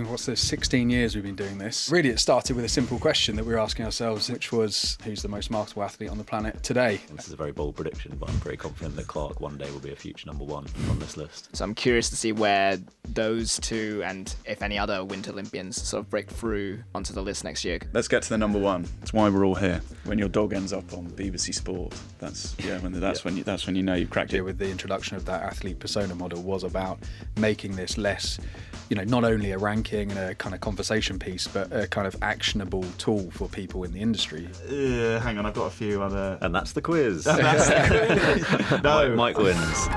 what's this, 16 years we've been doing this. Really, it started with a simple question that we were asking ourselves, which was, who's the most marketable athlete on the planet today? This is a very bold prediction, but I'm pretty confident that Clark one day will be a future number one on this list. So I'm curious to see where those two and if any other Winter Olympians sort of break through onto the list next year. Let's get to the number one. That's why we're all here. When your dog ends up on BBC Sport, that's when you know you've cracked it. With the introduction of that athlete persona model was about making this less, not only a ranking and a kind of conversation piece, but a kind of actionable tool for people in the industry. Hang on, I've got a few other... And that's the quiz. No. Mike wins.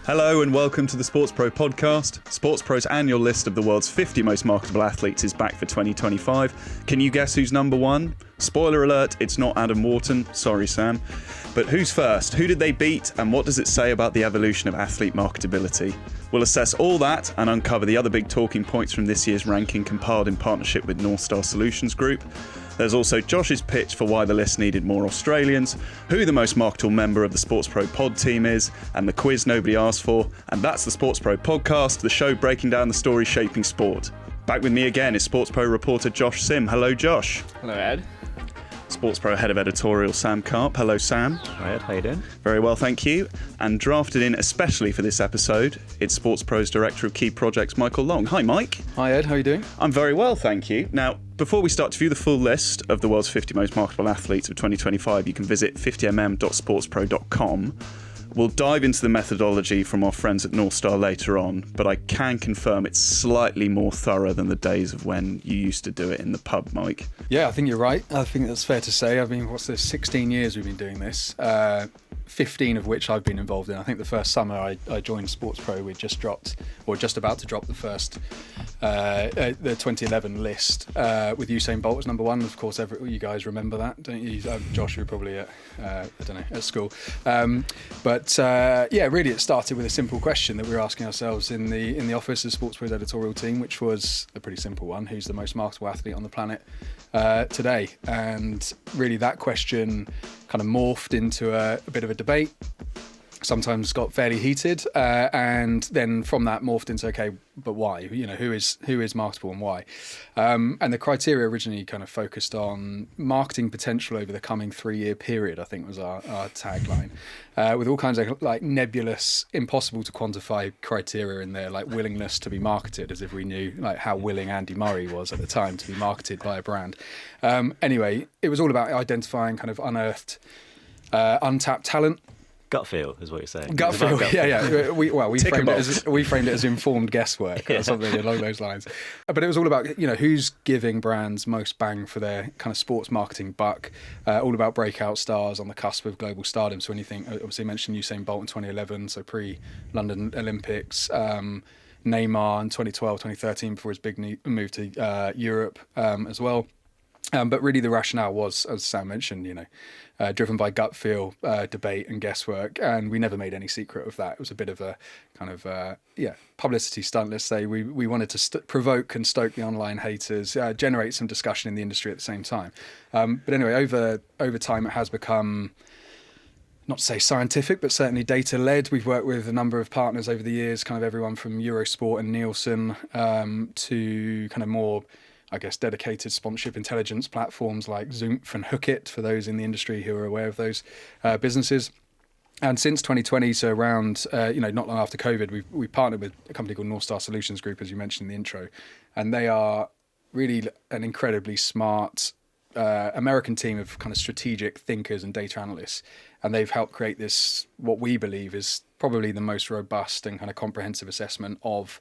Hello and welcome to the SportsPro Podcast. SportsPro's annual list of the world's 50 most marketable athletes is back for 2025. Can you guess who's number one? Spoiler alert, it's not Adam Wharton. Sorry, Sam. But who's first? Who did they beat? And what does it say about the evolution of athlete marketability? We'll assess all that and uncover the other big talking points from this year's ranking compiled in partnership with North Star Solutions Group. There's also Josh's pitch for why the list needed more Australians, who the most marketable member of the SportsPro pod team is, and the quiz nobody asked for. And that's the SportsPro Podcast, the show breaking down the stories shaping sport. Back with me again is SportsPro reporter Josh Sim. Hello, Josh. Hello, Ed. SportsPro head of editorial Sam Carp. Hello, Sam. Hi, Ed. How you doing? Very well, thank you. And drafted in especially for this episode, it's SportsPro's director of key projects, Michael Long. Hi, Mike. Hi, Ed. How are you doing? I'm very well, thank you. Now, before we start to view the full list of the world's 50 most marketable athletes of 2025, you can visit 50mm.sportspro.com. We'll dive into the methodology from our friends at North Star later on, but I can confirm it's slightly more thorough than the days of when you used to do it in the pub, Mike. Yeah, I think you're right. I think that's fair to say. 16 years we've been doing this, 15 of which I've been involved in. I think the first summer I joined SportsPro, we'd just about to drop the first, the 2011 list with Usain Bolt as number one. Of course, you guys remember that, don't you? Josh, you were probably at school. Really it started with a simple question that we were asking ourselves in the office of SportsPro's editorial team, which was a pretty simple one: who's the most marketable athlete on the planet today? And really that question kind of morphed into a bit of a debate, sometimes got fairly heated, and then from that morphed into, okay, but why? Who is marketable and why? And the criteria originally kind of focused on marketing potential over the coming 3-year period, I think was our tagline, with all kinds of like nebulous, impossible to quantify criteria in there, like willingness to be marketed, as if we knew like how willing Andy Murray was at the time to be marketed by a brand. Anyway, it was all about identifying kind of unearthed, untapped talent. Gut feel is what you're saying. Gut feel, yeah. We framed it as informed guesswork or something along those lines. But it was all about, who's giving brands most bang for their kind of sports marketing buck, all about breakout stars on the cusp of global stardom. So when you think, obviously mentioned Usain Bolt in 2011, so pre-London Olympics, Neymar in 2012, 2013 before his big move to Europe as well. But really the rationale was, as Sam mentioned, driven by gut feel, debate and guesswork. And we never made any secret of that. It was a bit of a kind of, publicity stunt, let's say. We wanted to provoke and stoke the online haters, generate some discussion in the industry at the same time. But anyway, over time it has become, not to say scientific, but certainly data-led. We've worked with a number of partners over the years, kind of everyone from Eurosport and Nielsen to kind of more, I guess, dedicated sponsorship intelligence platforms like Zoomph and Hookit, for those in the industry who are aware of those businesses. And since 2020, so around, not long after COVID, we partnered with a company called North Star Solutions Group, as you mentioned in the intro. And they are really an incredibly smart American team of kind of strategic thinkers and data analysts. And they've helped create this, what we believe is probably the most robust and kind of comprehensive assessment of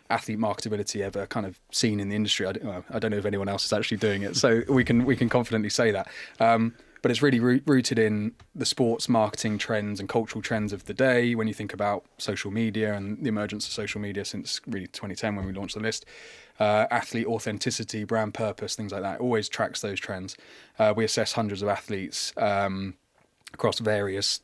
athlete marketability ever kind of seen in the industry. I don't know if anyone else is actually doing it, so we can confidently say that. But it's really rooted in the sports marketing trends and cultural trends of the day. When you think about social media and the emergence of social media since really 2010 when we launched the list, athlete authenticity, brand purpose, things like that, always tracks those trends. We assess hundreds of athletes across various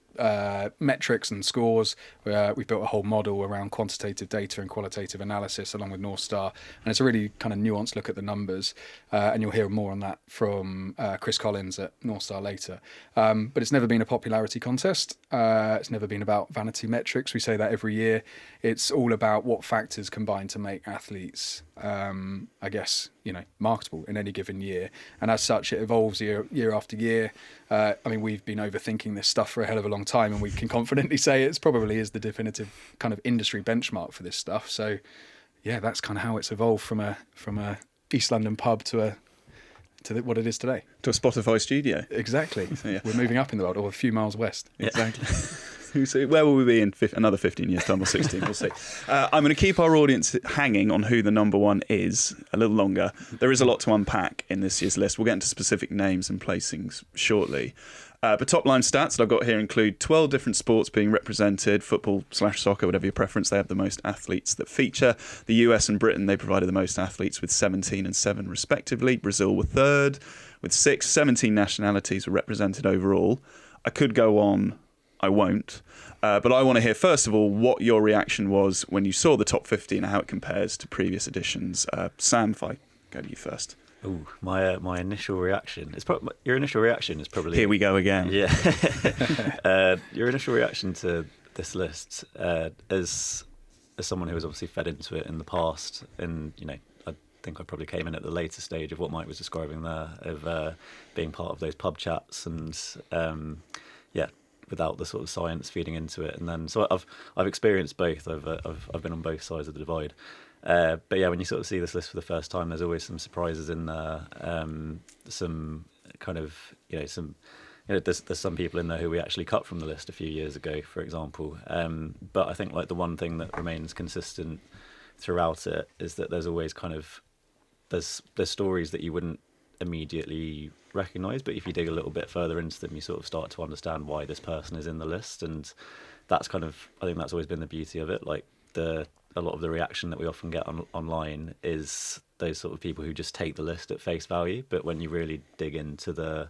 metrics and scores. We've built a whole model around quantitative data and qualitative analysis along with North Star, and it's a really kind of nuanced look at the numbers, and you'll hear more on that from Chris Collins at North Star later. But it's never been a popularity contest. It's never been about vanity metrics. We say that every year. It's all about what factors combine to make athletes, I guess, marketable in any given year. And as such, it evolves year after year. I mean, we've been overthinking this stuff for a hell of a long time, and we can confidently say it probably is the definitive kind of industry benchmark for this stuff. So, yeah, that's kind of how it's evolved from a East London pub to what it is today. To a Spotify studio. Exactly. Yeah. We're moving up in the world, or a few miles west. Exactly. So where will we be in another 15 years' time or 16? We'll see. I'm going to keep our audience hanging on who the number one is a little longer. There is a lot to unpack in this year's list. We'll get into specific names and placings shortly. But top line stats that I've got here include 12 different sports being represented, football/soccer, whatever your preference. They have the most athletes that feature. The US and Britain, they provided the most athletes with 17 and 7 respectively. Brazil were third with 6. 17 nationalities were represented overall. I could go on. I won't. But I want to hear, first of all, what your reaction was when you saw the top 50 and how it compares to previous editions. Sam, if I go to you first. Ooh, my initial reaction is your initial reaction is probably here we go again. Yeah. Your initial reaction to this list, as someone who was obviously fed into it in the past, and I think I probably came in at the later stage of what Mike was describing there, of being part of those pub chats and without the sort of science feeding into it. And then so I've experienced both. I've been on both sides of the divide. But yeah, when you sort of see this list for the first time, there's always some surprises in there. Some kind of there's some people in there who we actually cut from the list a few years ago, for example. But I think like the one thing that remains consistent throughout it is that there's always kind of there's stories that you wouldn't immediately recognise, but if you dig a little bit further into them, you sort of start to understand why this person is in the list, and that's kind of, I think that's always been the beauty of it. Like a lot of the reaction that we often get online is those sort of people who just take the list at face value, but when you really dig into the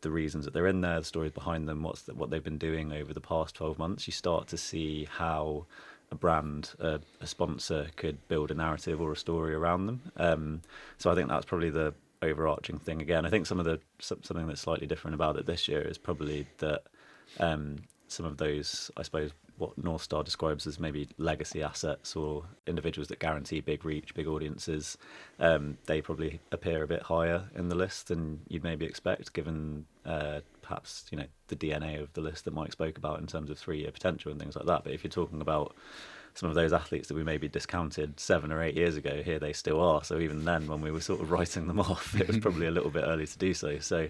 reasons that they're in there, the stories behind them, what they've been doing over the past 12 months, you start to see how a brand, a sponsor could build a narrative or a story around them. So I think that's probably the overarching thing. Again, I think something that's slightly different about it this year is probably that some of those, I suppose, what North Star describes as maybe legacy assets or individuals that guarantee big reach, big audiences, they probably appear a bit higher in the list than you'd maybe expect, given perhaps the DNA of the list that Mike spoke about in terms of 3-year potential and things like that. But if you're talking about some of those athletes that we maybe discounted 7 or 8 years ago, here they still are. So even then, when we were sort of writing them off, it was probably a little bit early to do so. So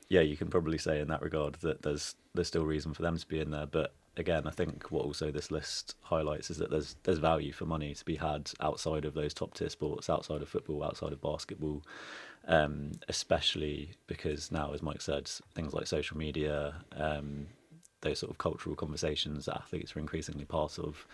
you can probably say in that regard that there's still reason for them to be in there. But again, I think what also this list highlights is that there's value for money to be had outside of those top tier sports, outside of football, outside of basketball, especially because now, as Mike said, things like social media, those sort of cultural conversations that athletes are increasingly part of,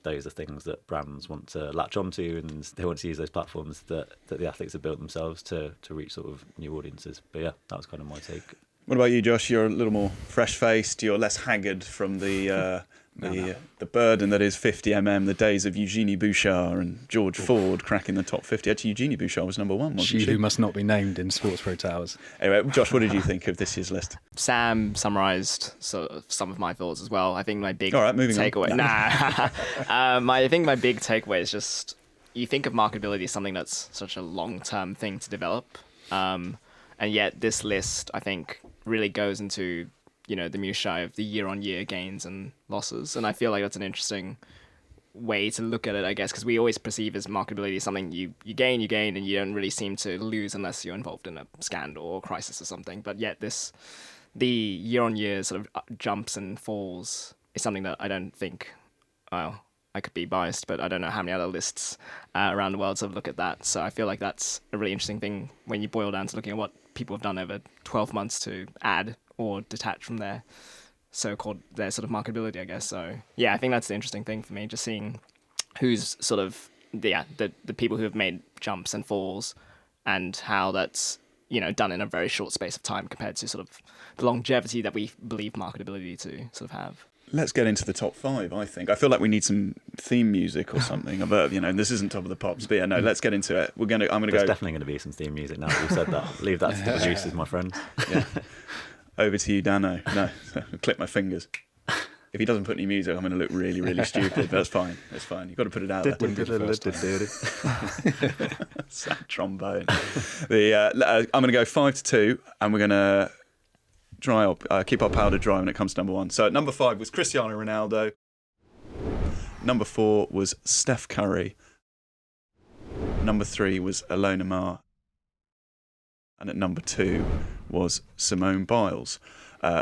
those are things that brands want to latch onto, and they want to use those platforms that the athletes have built themselves to reach sort of new audiences. But yeah, that was kind of my take. What about you, Josh? You're a little more fresh-faced. You're less haggard from the burden that is 50mm, the days of Eugenie Bouchard and George Ford cracking the top 50. Actually, Eugenie Bouchard was number one, wasn't she? She who must not be named in SportsPro Towers. Anyway, Josh, what did you think of this year's list? Sam summarised sort of some of my thoughts as well. I think my big takeaway. I think my big takeaway is just, you think of marketability as something that's such a long-term thing to develop, and yet this list, I think, really goes into the minutiae of the year-on-year gains and losses, and I feel like that's an interesting way to look at it, I guess, because we always perceive as marketability as something you gain, and you don't really seem to lose unless you're involved in a scandal or crisis or something. But yet the year-on-year sort of jumps and falls is something that I don't think, well, I could be biased, but I don't know how many other lists around the world sort of look at that. So I feel like that's a really interesting thing when you boil down to looking at what people have done over 12 months to add or detach from their sort of marketability, I guess. So yeah, I think that's the interesting thing for me, just seeing who's sort of the people who have made jumps and falls, and how that's done in a very short space of time compared to sort of the longevity that we believe marketability to sort of have. Let's get into the top 5, I think. I feel like we need some theme music or something. This isn't Top of the Pops, but yeah, no, let's get into it. I'm going to go... There's definitely going to be some theme music now that you've said that. Leave that to the producers, my friend. Yeah. Over to you, Dano. No, click my fingers. If he doesn't put any music, I'm going to look really, really stupid. But that's fine. That's fine. You've got to put it out there. Sad trombone. I'm going to go 5-2, and we're going to keep our powder dry when it comes to number 1. So at number 5 was Cristiano Ronaldo. Number 4 was Steph Curry. Number 3 was Ilona Maher. And at number 2 was Simone Biles.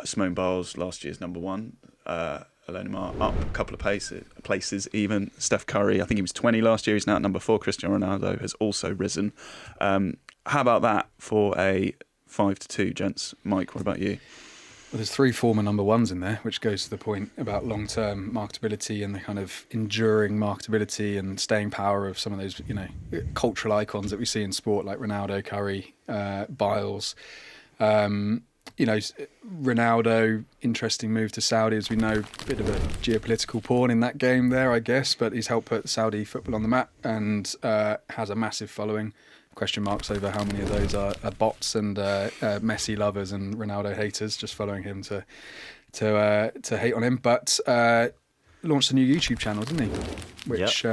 Simone Biles, last year's number 1. Ilona Maher up a couple of places even. Steph Curry, I think he was 20 last year. He's now at number 4. Cristiano Ronaldo has also risen. How about that for a 5-2, gents? Mike, what about you? Well, there's 3 former number 1s in there, which goes to the point about long-term marketability and the kind of enduring marketability and staying power of some of those, cultural icons that we see in sport, like Ronaldo, Curry, Biles. Ronaldo, interesting move to Saudi, as we know, bit of a geopolitical pawn in that game there, I guess, but he's helped put Saudi football on the map and has a massive following. Question marks over how many of those are bots and Messi lovers and Ronaldo haters just following him to hate on him. But launched a new YouTube channel, didn't he? Which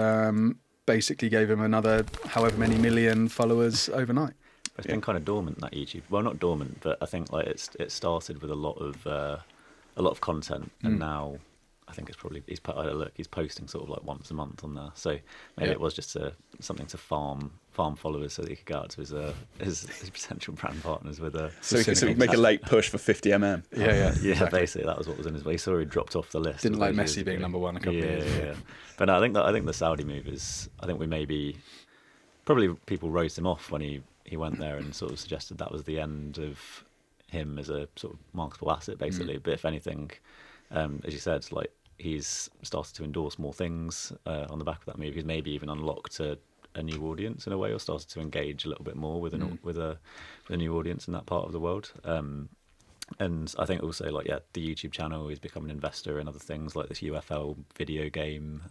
basically gave him another however many million followers overnight. It's been kind of dormant, that YouTube. Well, not dormant, but I think like it started with a lot of content, and now I think it's probably he's posting sort of like once a month on there. So maybe it was just something to farm followers so that he could go out to his potential brand partners with a. So he could make a late push for 50mm. Yeah, exactly. Basically that was what was in his way. He saw he dropped off the list. Didn't like Messi being number 1 a couple of years. Yeah. But no, I think the Saudi move is. I think probably people wrote him off when he went there and sort of suggested that was the end of him as a sort of marketable asset, basically. But if anything, as you said, like he's started to endorse more things on the back of that move. He's maybe even unlocked a new audience in a way, or started to engage a little bit more with a new audience in that part of the world. And I think also the YouTube channel, he's become an investor in other things like this UFL video game.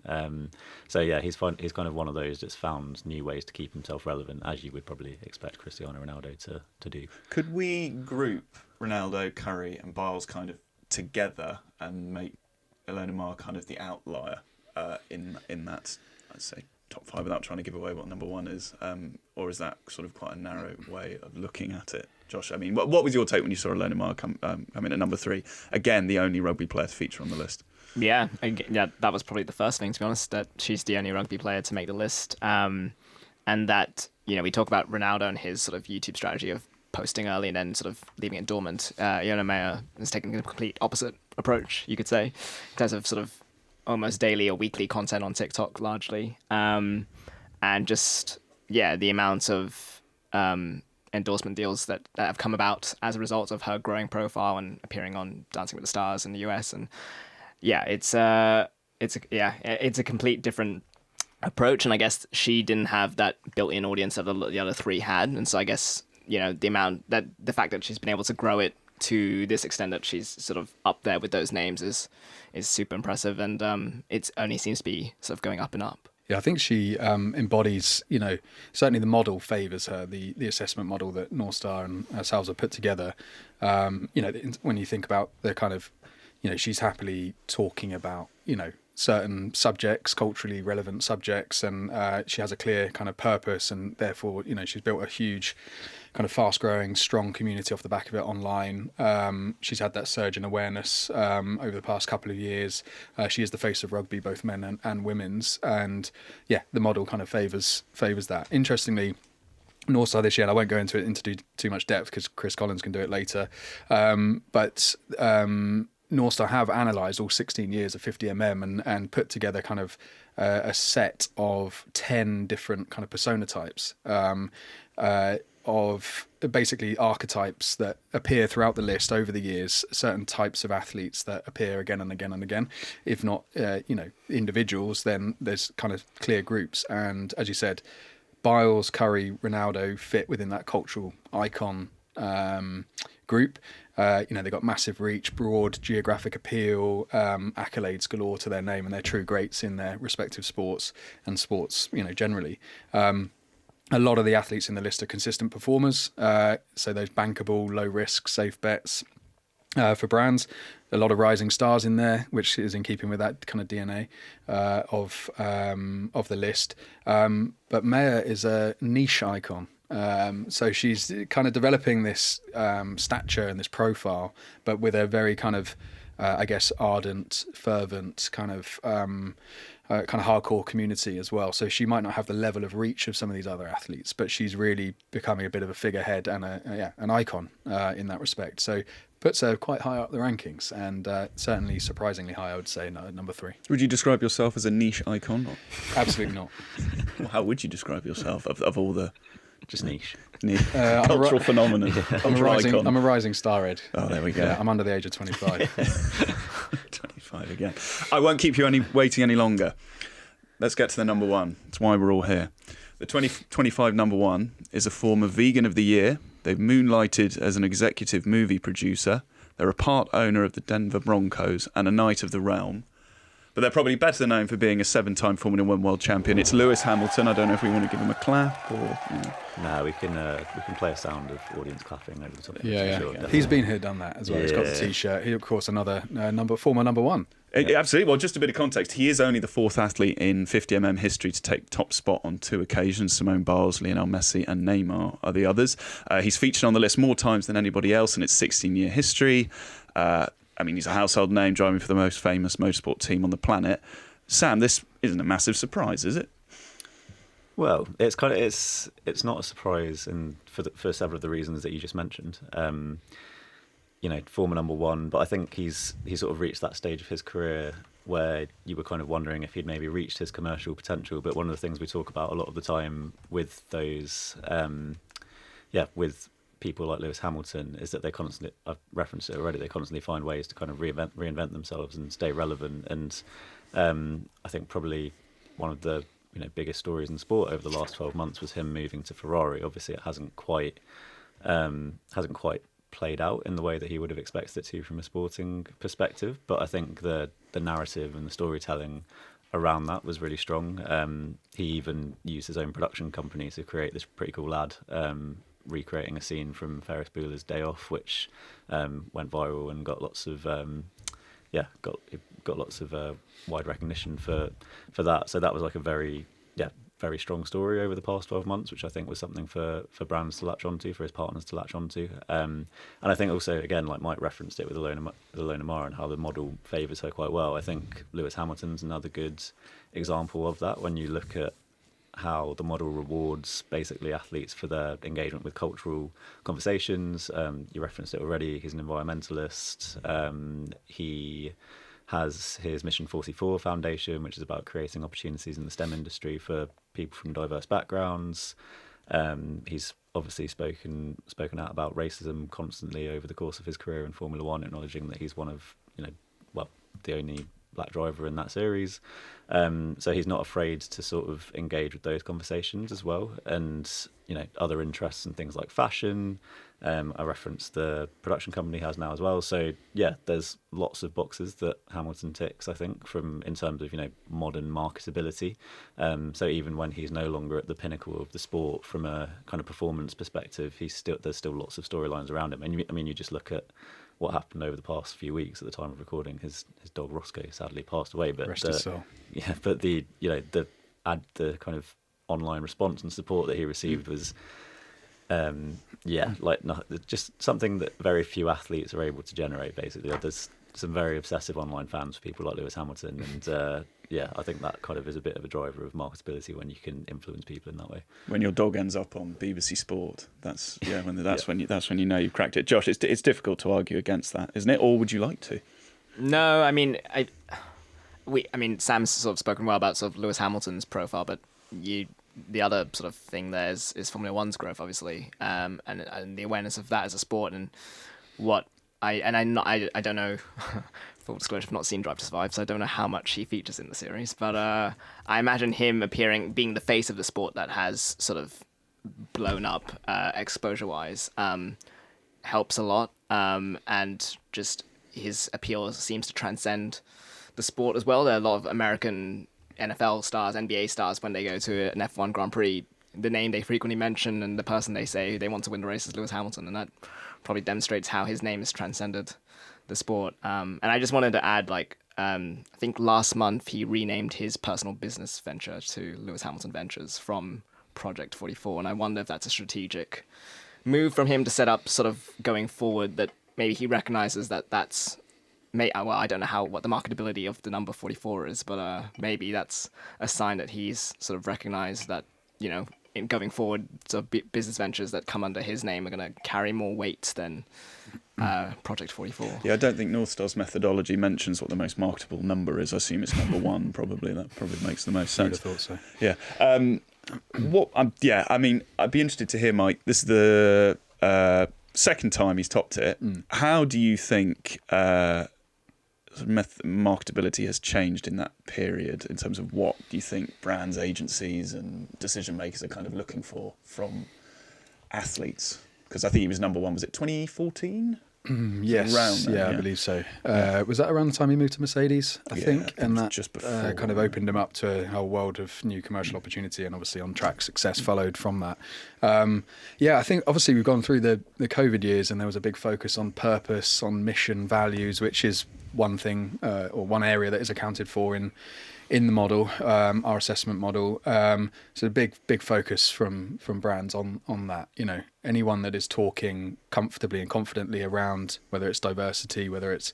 He's kind of one of those that's found new ways to keep himself relevant, as you would probably expect Cristiano Ronaldo to do. Could we group Ronaldo, Curry and Biles kind of together and make Ilona Maher kind of the outlier in that, I'd say, top 5 without trying to give away what number 1 is? Or is that sort of quite a narrow way of looking at it? Josh, I mean, what was your take when you saw Ilona Maher come in at number 3? Again, the only rugby player to feature on the list. Yeah, that was probably the first thing, to be honest, that she's the only rugby player to make the list. And that, we talk about Ronaldo and his sort of YouTube strategy of posting early and then sort of leaving it dormant. Ilona Maher is taking a complete opposite approach, you could say, in terms of sort of almost daily or weekly content on TikTok largely. And just, the amount of endorsement deals that have come about as a result of her growing profile and appearing on Dancing with the Stars in the US. And it's a complete different approach. And I guess she didn't have that built-in audience that the other 3 had. And so I guess, the fact that she's been able to grow it to this extent that she's sort of up there with those names is super impressive. And it only seems to be sort of going up and up. Yeah, I think she embodies, certainly the model favours her, the assessment model that North Star and ourselves have put together. When you think about the kind of, she's happily talking about, certain subjects, culturally relevant subjects, and she has a clear kind of purpose, and therefore, she's built a huge kind of fast-growing, strong community off the back of it online. She's had that surge in awareness over the past couple of years. She is the face of rugby, both men and women's, and the model kind of favours that. Interestingly, Northside this year, and I won't go into too much depth because Chris Collins can do it later, but Northstar have analysed all 16 years of 50mm and put together kind of a set of 10 different kind of persona types of basically archetypes that appear throughout the list over the years, certain types of athletes that appear again and again and again. If not, individuals, then there's kind of clear groups. And as you said, Biles, Curry, Ronaldo fit within that cultural icon group. They've got massive reach, broad geographic appeal, accolades galore to their name, and they're true greats in their respective sports and sports, generally. A lot of the athletes in the list are consistent performers, so those bankable, low risk, safe bets for brands. A lot of rising stars in there, which is in keeping with that kind of DNA of the list. But Maya is a niche icon. So she's kind of developing this stature and this profile, but with a very kind of, ardent, fervent kind of hardcore community as well. So she might not have the level of reach of some of these other athletes, but she's really becoming a bit of a figurehead and an icon in that respect. So puts her quite high up the rankings, and certainly surprisingly high, I would say, number 3. Would you describe yourself as a niche icon? Or? Absolutely not. Well, how would you describe yourself of all the... Just niche. Cultural phenomenon. I'm a rising star, Ed. Oh, there we go. Yeah, I'm under the age of 25. 25 again. I won't keep you waiting any longer. Let's get to the number 1. That's why we're all here. The 2025 number 1 is a former Vegan of the Year. They've moonlighted as an executive movie producer. They're a part owner of the Denver Broncos and a Knight of the Realm. But they're probably better known for being a 7-time Formula 1 world champion. It's Lewis Hamilton. I don't know if we want to give him a clap or... No, we can play a sound of audience clapping over the top. Yeah. Sure, He's been here, done that as well. He's got the T-shirt. He, of course, another former number 1. Absolutely. Well, just a bit of context. He is only the 4th athlete in 50mm history to take top spot on 2 occasions. Simone Biles, Lionel Messi and Neymar are the others. He's featured on the list more times than anybody else in its 16-year history. He's a household name, driving for the most famous motorsport team on the planet. Sam, this isn't a massive surprise, is it? Well, it's not a surprise, and for several of the reasons that you just mentioned. Former number 1, but I think he's sort of reached that stage of his career where you were kind of wondering if he'd maybe reached his commercial potential. But one of the things we talk about a lot of the time with those, with people like Lewis Hamilton, is that they constantly, I've referenced it already, they constantly find ways to kind of reinvent themselves and stay relevant. And I think probably one of the biggest stories in sport over the last 12 months was him moving to Ferrari. Obviously, it hasn't quite played out in the way that he would have expected it to from a sporting perspective. But I think the narrative and the storytelling around that was really strong. He even used his own production company to create this pretty cool ad, recreating a scene from Ferris Bueller's Day Off, which went viral and got lots of wide recognition for that. So that was like a very strong story over the past 12 months, which I think was something for brands to latch onto, for his partners to latch onto. And I think also, again, like Mike referenced it with Ilona Maher and how the model favours her quite well. I think Lewis Hamilton's another good example of that when you look at how the model rewards basically athletes for their engagement with cultural conversations. You referenced it already. He's an environmentalist. He has his Mission 44 Foundation, which is about creating opportunities in the STEM industry for people from diverse backgrounds. He's obviously spoken out about racism constantly over the course of his career in Formula 1, acknowledging that he's one of, the only black driver in that series. So he's not afraid to sort of engage with those conversations as well. And, other interests and things like fashion. I referenced the production company he has now as well. So, there's lots of boxes that Hamilton ticks, I think, in terms of, modern marketability. So even when he's no longer at the pinnacle of the sport from a kind of performance perspective, there's still lots of storylines around him. And you just look at what happened over the past few weeks at the time of recording. His dog Roscoe sadly passed away, but rest his soul. Yeah, but the kind of online response and support that he received was just something that very few athletes are able to generate. Basically, there's some very obsessive online fans for people like Lewis Hamilton, and I think that kind of is a bit of a driver of marketability when you can influence people in that way. When your dog ends up on BBC Sport, that's when you know you've cracked it. Josh, it's difficult to argue against that, isn't it? Or would you like to? No, I mean, Sam's sort of spoken well about sort of Lewis Hamilton's profile, but the other sort of thing there is Formula One's growth, obviously, and the awareness of that as a sport and what I don't know. Full disclosure, I've not seen Drive to Survive, so I don't know how much he features in the series. But I imagine him being the face of the sport that has sort of blown up exposure-wise, helps a lot. And just his appeal seems to transcend the sport as well. There are a lot of American NFL stars, NBA stars, when they go to an F1 Grand Prix, the name they frequently mention and the person they say they want to win the race is Lewis Hamilton, and that probably demonstrates how his name has transcended the sport. And I just wanted to add, I think last month he renamed his personal business venture to Lewis Hamilton Ventures from Project 44, and I wonder if that's a strategic move from him to set up sort of going forward, that maybe he recognizes that's I don't know what the marketability of the number 44 is, but maybe that's a sign that he's sort of recognized that, in going forward, sort of business ventures that come under his name are going to carry more weight than Project 44. Yeah, I don't think North Star's methodology mentions what the most marketable number is. I assume it's number one, probably. That probably makes the most sense. I would have thought so. Yeah. I mean, I'd be interested to hear, Mike, this is the second time he's topped it. How do you think marketability has changed in that period, in terms of what do you think brands, agencies and decision makers are kind of looking for from athletes? Because I think he was number one, was it 2014? Yes, I believe so. Was that around the time he moved to Mercedes, I think? And that just before, kind of opened him up to a whole world of new commercial opportunity, and obviously on-track success followed from that. I think obviously we've gone through the COVID years, and there was a big focus on purpose, on mission, values, which is one thing or one area that is accounted for in the model, our assessment model. So a big focus from brands on that. Anyone that is talking comfortably and confidently around, whether it's diversity, whether it's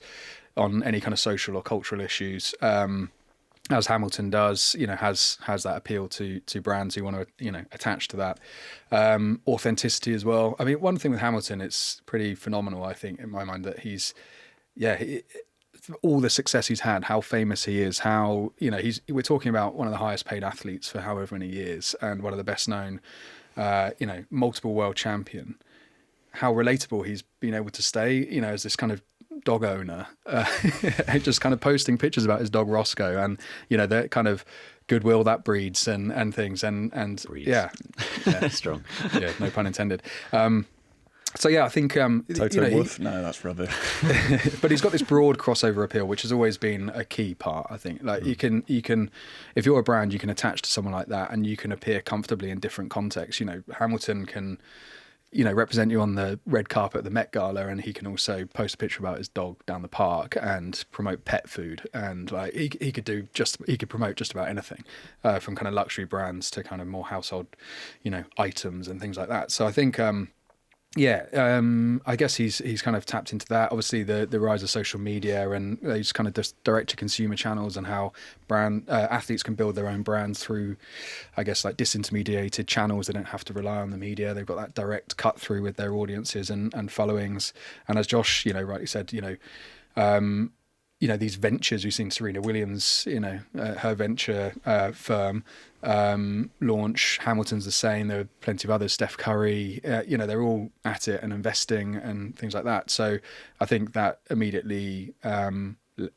on any kind of social or cultural issues, as Hamilton does, has that appeal to brands who want to, attach to that. Authenticity as well. I mean, one thing with Hamilton, it's pretty phenomenal, I think, in my mind, that all the success he's had, how famous he is, how, we're talking about one of the highest paid athletes for however many years, and one of the best known, multiple world champion, how relatable he's been able to stay, as this kind of dog owner, just kind of posting pictures about his dog Roscoe, and, the kind of goodwill that breeds and things, and breeds. Yeah. Strong. Yeah, no pun intended. So I think Toto Wolff. No, that's rubbish. But he's got this broad crossover appeal, which has always been a key part. I think, you can, if you're a brand, you can attach to someone like that, and you can appear comfortably in different contexts. Hamilton can, represent you on the red carpet at the Met Gala, and he can also post a picture about his dog down the park and promote pet food, and he could promote just about anything, from kind of luxury brands to kind of more household, items and things like that. So I think. I guess he's kind of tapped into that. Obviously, the rise of social media and these kind of direct to consumer channels, and how athletes can build their own brands through, I guess, disintermediated channels. They don't have to rely on the media. They've got that direct cut through with their audiences and followings. And as Josh, rightly said, these ventures, we've seen Serena Williams, her venture firm launch. Hamilton's the same. There are plenty of others. Steph Curry, they're all at it and investing and things like that. So I think that immediately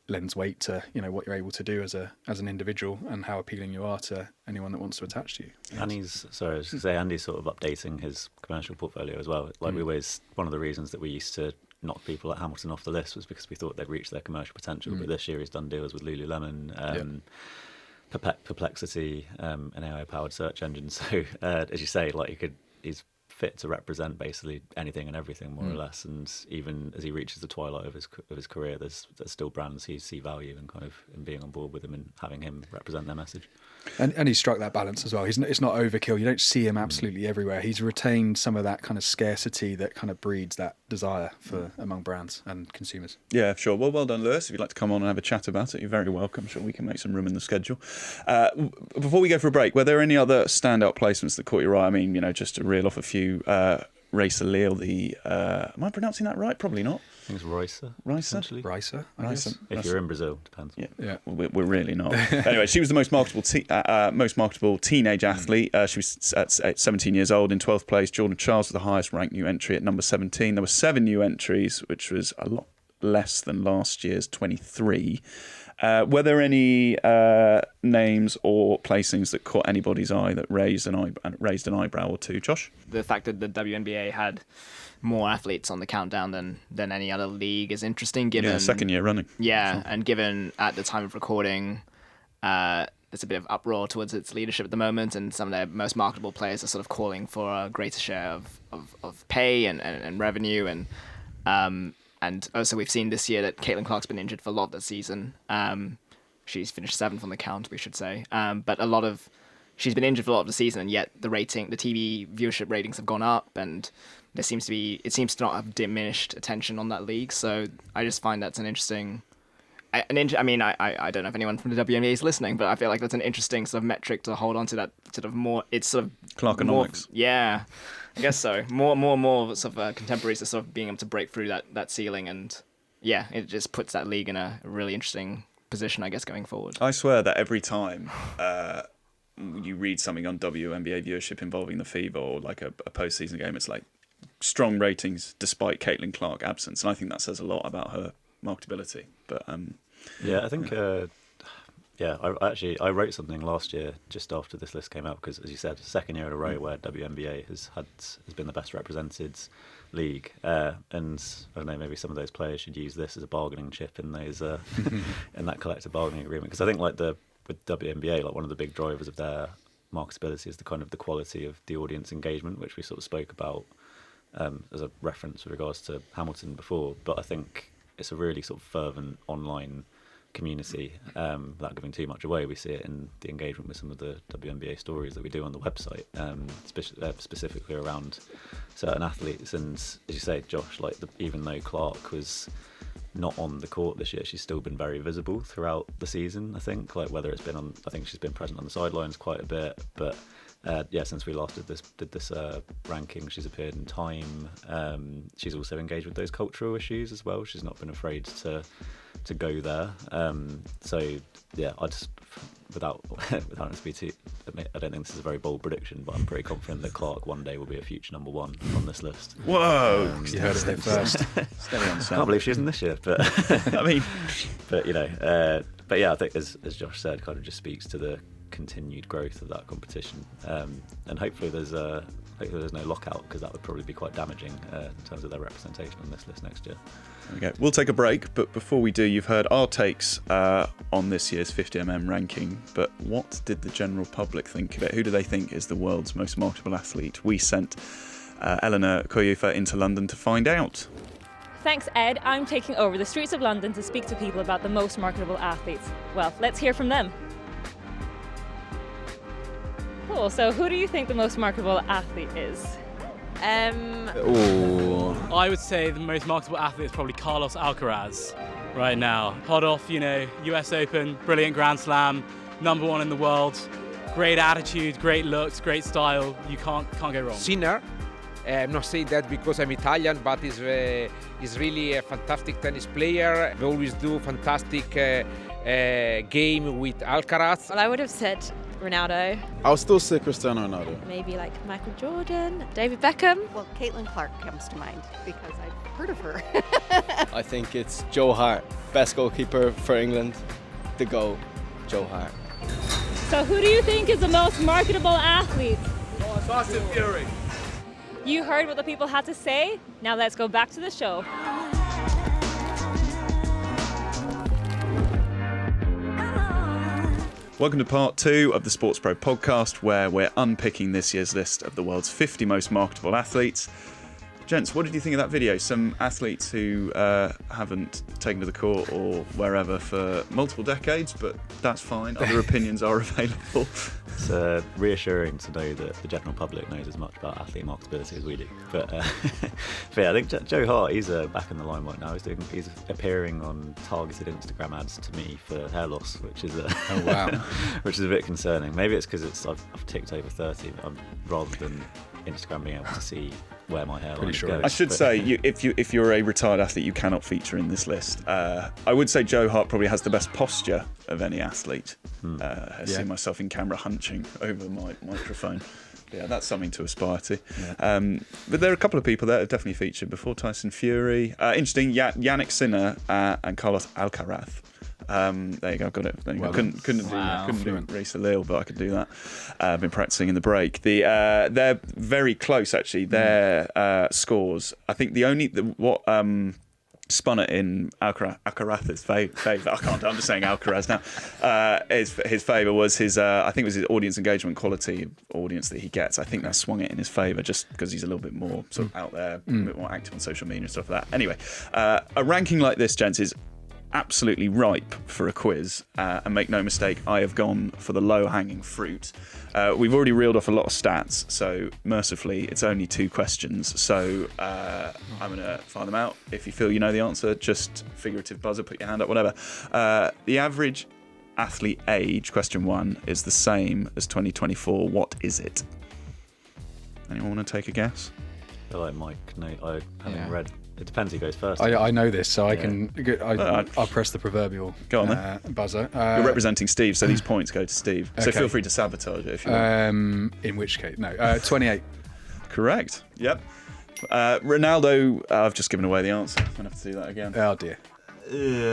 lends weight to what you're able to do as an individual, and how appealing you are to anyone that wants to attach to you. Andy's sort of updating his commercial portfolio as well. We always, one of the reasons that we used to knock people at Hamilton off the list was because we thought they'd reached their commercial potential. But this year he's done deals with Lululemon, Perplexity, an AI-powered search engine. So as you say, he's fit to represent basically anything and everything, more or less. And even as he reaches the twilight of his career, there's still brands who see value in kind of in being on board with him and having him represent their message. And he's struck that balance as well. It's not overkill. You don't see him absolutely everywhere. He's retained some of that kind of scarcity that kind of breeds that desire for among brands and consumers. Yeah, sure. Well done, Lewis. If you'd like to come on and have a chat about it, you're very welcome. I'm sure we can make some room in the schedule. Before we go for a break, were there any other standout placements that caught your eye? I mean, just to reel off a few. Racer Leal, am I pronouncing that right? Probably not. I think it's Ricer. Ricer. If you're in Brazil, depends. Yeah. We're really not. Anyway, she was the most marketable teenage athlete. She was at 17 years old in 12th place. Jordan Charles was the highest ranked new entry at number 17. There were 7 new entries, which was a lot less than last year's 23. Were there any names or placings that caught anybody's eye that raised an eyebrow or two? Josh? The fact that the WNBA had more athletes on the countdown than any other league is interesting. Given second year running. Yeah, sure. And given at the time of recording, there's a bit of uproar towards its leadership at the moment, and some of their most marketable players are sort of calling for a greater share of pay and revenue, and also we've seen this year that Caitlin Clark's been injured for a lot of the season. She's finished 7th on the count, we should say, but she's been injured for a lot of the season, and yet the TV viewership ratings have gone up, and it seems to not have diminished attention on that league. So I just find that's an interesting. I don't know if anyone from the WNBA is listening, but I feel like that's an interesting sort of metric to hold on to. That sort of more, it's sort of Clarkonomics. Yeah, I guess so. More sort of contemporaries are sort of being able to break through that ceiling, and yeah, it just puts that league in a really interesting position, I guess, going forward. I swear that every time you read something on WNBA viewership involving the FIBA or like a postseason game, it's like strong ratings despite Caitlin Clark absence, and I think that says a lot about her marketability. But I think I wrote something last year just after this list came out, because as you said, second year in a row where WNBA has been the best represented league, and I don't know, maybe some of those players should use this as a bargaining chip in those in that collective bargaining agreement, because I think with WNBA, like one of the big drivers of their marketability is the kind of the quality of the audience engagement, which we sort of spoke about as a reference with regards to Hamilton before. But I think it's a really sort of fervent online community. Without giving too much away, we see it in the engagement with some of the WNBA stories that we do on the website, specifically around certain athletes. And as you say, Josh, like even though Clark was not on the court this year, she's still been very visible throughout the season. I think, like whether it's been I think she's been present on the sidelines quite a bit, but since we last did this ranking, she's appeared in Time. She's also engaged with those cultural issues as well. She's not been afraid to go there. I just without it to be too, I don't think this is a very bold prediction, but I'm pretty confident that Clark one day will be a future number 1 on this list. Whoa! You heard it first. Can't believe she isn't this year, but I mean, but I think as Josh said, kind of just speaks to the continued growth of that competition, and hopefully there's no lockout, because that would probably be quite damaging in terms of their representation on this list next year. Okay, we'll take a break, but before we do, you've heard our takes on this year's 50mm ranking, but what did the general public think of it? Who do they think is the world's most marketable athlete? We sent Eleanor Koyufa into London to find out. Thanks, Ed. I'm taking over the streets of London to speak to people about the most marketable athletes. Well, let's hear from them. Cool, so who do you think the most marketable athlete is? I would say the most marketable athlete is probably Carlos Alcaraz right now. Hot off, US Open, brilliant Grand Slam, number 1 in the world, great attitude, great looks, great style. You can't go wrong. Sinner. I'm not saying that because I'm Italian, but he's really a fantastic tennis player. We always do fantastic game with Alcaraz. Well, I would have said Ronaldo. I'll still say Cristiano Ronaldo. Maybe like Michael Jordan, David Beckham. Well, Caitlin Clark comes to mind because I've heard of her. I think it's Joe Hart, best goalkeeper for England, the GOAT, Joe Hart. So who do you think is the most marketable athlete? Oh, it's Austin Fury. You heard what the people had to say. Now let's go back to the show. Welcome to part 2 of the SportsPro Podcast, where we're unpicking this year's list of the world's 50 most marketable athletes. Gents, what did you think of that video? Some athletes who haven't taken to the court or wherever for multiple decades, but that's fine. Other opinions are available. It's reassuring to know that the general public knows as much about athlete marketability as we do. But I think Joe Hart, he's back in the limelight now. He's appearing on targeted Instagram ads to me for hair loss, which is which is a bit concerning. Maybe it's because I've ticked over 30, rather than Instagram being able to see where my hairline Pretty sure. goes. I should say, if you're a retired athlete, you cannot feature in this list. I would say Joe Hart probably has the best posture of any athlete. I see myself in camera hunching over my microphone. Yeah, that's something to aspire to. Yeah. But there are a couple of people that have definitely featured before. Tyson Fury, interesting. Yannick Sinner and Carlos Alcaraz. There you go, got it. There you go. Couldn't do Race Lille, but I could do that. I've been practicing in the break. They're very close actually. Their scores. I think what spun it in Alcaraz's favour. I can't. I'm just saying Alcaraz now. His favour was his. I think it was his audience engagement quality audience that he gets. I think that swung it in his favour just because he's a little bit more sort of out there, a bit more active on social media and stuff like that. Anyway, a ranking like this, gents, is absolutely ripe for a quiz, and make no mistake, I have gone for the low-hanging fruit. We've already reeled off a lot of stats, so mercifully it's only 2 questions, so I'm going to fire them out. If you feel you know the answer, just figurative buzzer, put your hand up, whatever. The average athlete age, question 1, is the same as 2024. What is it? Anyone want to take a guess? I like Mike. No, I haven't read. It depends who goes first. I know this, so I'll press the proverbial buzzer. You're representing Steve, so these points go to Steve. So feel free to sabotage it if you want. In which case, no. 28. Correct. Yep. Ronaldo, I've just given away the answer. I'm going to have to do that again. Oh, dear.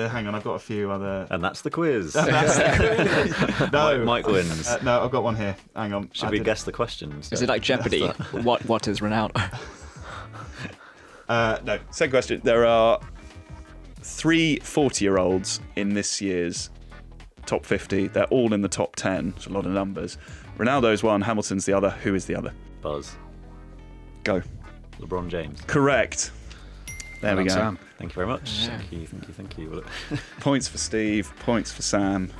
Hang on, I've got a few other... And that's the quiz. No. Mike wins. No, I've got one here. Hang on. Should we guess the questions? Is it like Jeopardy? What is Ronaldo? No. Second question. There are 3 40-year-olds in this year's top 50. They're all in the top 10. It's a lot of numbers. Ronaldo's one, Hamilton's the other. Who is the other? Buzz. Go. LeBron James. Correct. There we go. Sam. Thank you very much. Yeah. Thank you. Points for Steve, points for Sam.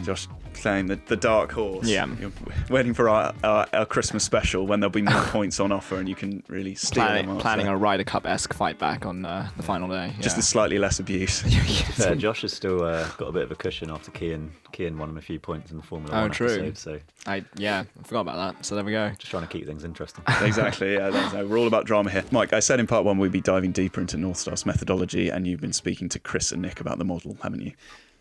Josh playing the dark horse. Yeah. You're waiting for our Christmas special when there'll be more points on offer and you can really steal them. Planning a Ryder Cup-esque fight back on the final day. Just with slightly less abuse. Josh has still got a bit of a cushion after Kian won him a few points in the Formula 1 episode. So I forgot about that. So there we go. Just trying to keep things interesting. Exactly. Yeah, we're all about drama here. Mike, I said in part 1 we'd be diving deeper into North Star's methodology, and you've been speaking to Chris and Nick about the model, haven't you?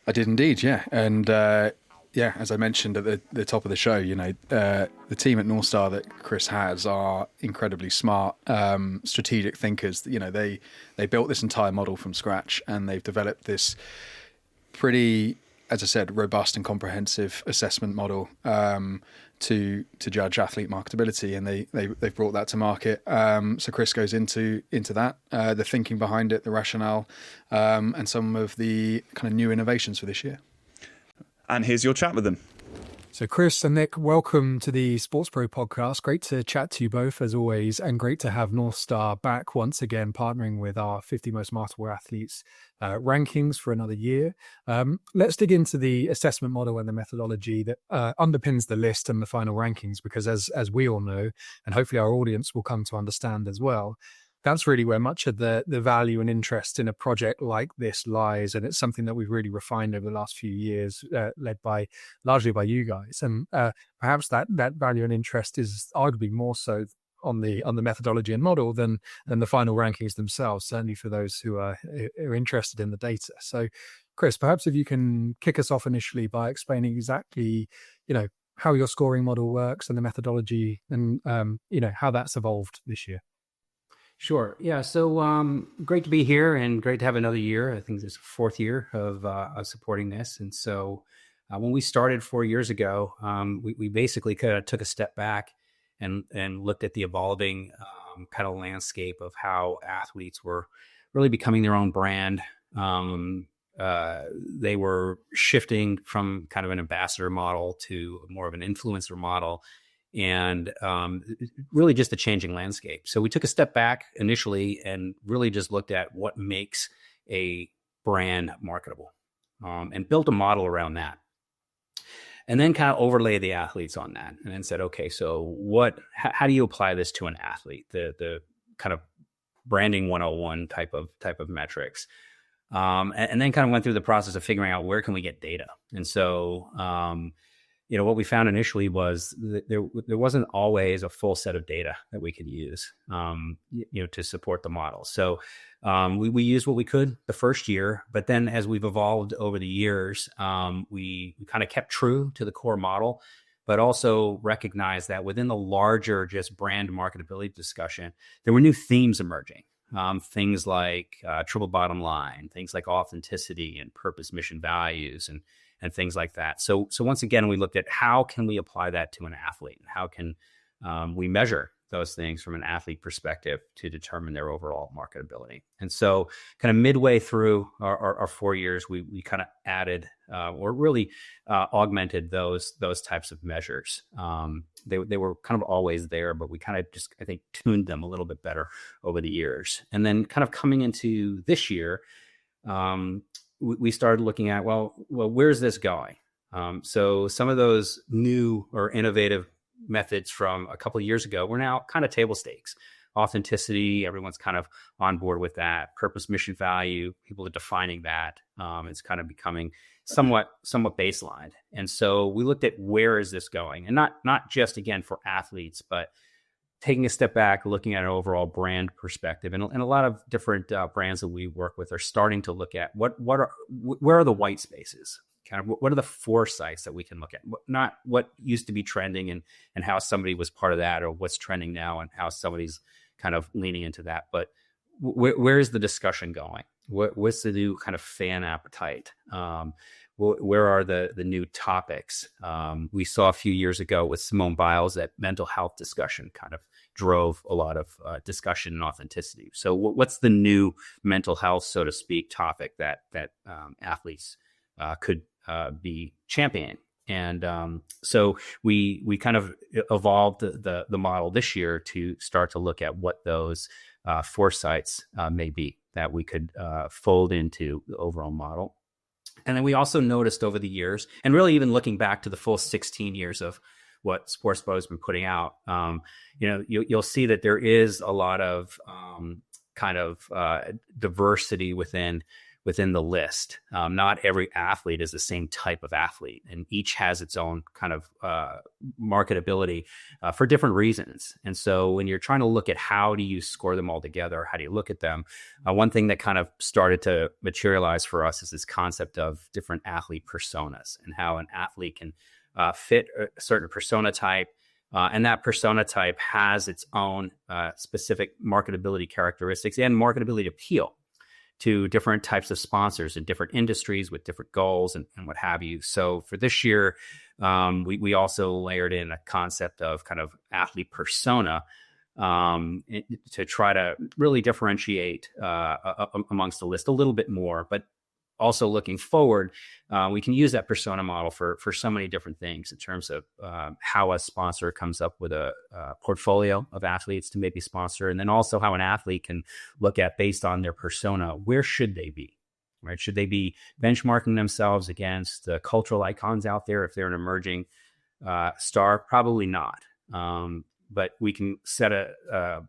I did indeed, yeah. And as I mentioned at the top of the show, the team at North Star that Chris has are incredibly smart, strategic thinkers. They built this entire model from scratch, and they've developed this pretty, as I said, robust and comprehensive assessment model to judge athlete marketability, and they've brought that to market. So Chris goes into that, the thinking behind it, the rationale, and some of the kind of new innovations for this year. And here's your chat with them. So Chris and Nick, welcome to the SportsPro Podcast. Great to chat to you both as always, and great to have North Star back once again, partnering with our 50 Most Marketable Athletes rankings for another year. Let's dig into the assessment model and the methodology that underpins the list and the final rankings, because as we all know, and hopefully our audience will come to understand as well, that's really where much of the value and interest in a project like this lies. And it's something that we've really refined over the last few years, led largely by you guys. And perhaps that value and interest is arguably more so on the methodology and model than the final rankings themselves, certainly for those who are interested in the data. So Chris, perhaps if you can kick us off initially by explaining exactly, how your scoring model works and the methodology and, how that's evolved this year. Sure. Yeah. So great to be here and great to have another year. I think this is the 4th year of supporting this. And so when we started 4 years ago, we basically kind of took a step back and looked at the evolving kind of landscape of how athletes were really becoming their own brand. They were shifting from kind of an ambassador model to more of an influencer model. And really just a changing landscape. So we took a step back initially and really just looked at what makes a brand marketable and built a model around that. And then kind of overlay the athletes on that and then said, okay, so how do you apply this to an athlete? The kind of branding 101 type of metrics. And then kind of went through the process of figuring out where can we get data. And so, what we found initially was that there wasn't always a full set of data that we could use, to support the model. So we used what we could the first year, but then as we've evolved over the years, we kind of kept true to the core model, but also recognized that within the larger just brand marketability discussion, there were new themes emerging. Things like triple bottom line, things like authenticity and purpose, mission, values, and things like that. So once again, we looked at how can we apply that to an athlete, and how can we measure those things from an athlete perspective to determine their overall marketability. And so kind of midway through our 4 years, we kind of added or really augmented those types of measures. They were kind of always there, but we kind of just, I think, tuned them a little bit better over the years. And then kind of coming into this year, we started looking at, well, where's this going? So some of those new or innovative methods from a couple of years ago were now kind of table stakes. Authenticity, everyone's kind of on board with that. Purpose, mission, value, people are defining that. It's kind of becoming somewhat baseline. And so we looked at where is this going, and not just again for athletes, but taking a step back, looking at an overall brand perspective. And a lot of different brands that we work with are starting to look at where are the white spaces? Kind of what are the foresights that we can look at? Not what used to be trending and how somebody was part of that, or what's trending now and how somebody's kind of leaning into that. But where is the discussion going? What's the new kind of fan appetite? Where are the new topics? We saw a few years ago with Simone Biles that mental health discussion kind of drove a lot of discussion and authenticity. So what's the new mental health, so to speak, topic that athletes could be championing? And so we kind of evolved the model this year to start to look at what those foresights may be that we could fold into the overall model. And then we also noticed over the years, and really even looking back to the full 16 years of what SportsPro has been putting out, you'll see that there is a lot of kind of diversity within the list. Not every athlete is the same type of athlete, and each has its own kind of marketability for different reasons. And so when you're trying to look at how do you score them all together, how do you look at them, one thing that kind of started to materialize for us is this concept of different athlete personas, and how an athlete can fit a certain persona type. And that persona type has its own specific marketability characteristics and marketability appeal to different types of sponsors in different industries with different goals and what have you. So for this year, we also layered in a concept of kind of athlete persona to try to really differentiate amongst the list a little bit more. But also looking forward, we can use that persona model for so many different things in terms of how a sponsor comes up with a portfolio of athletes to maybe sponsor, and then also how an athlete can look at, based on their persona, where should they be, right? Should they be benchmarking themselves against the cultural icons out there if they're an emerging star? Probably not. But we can set a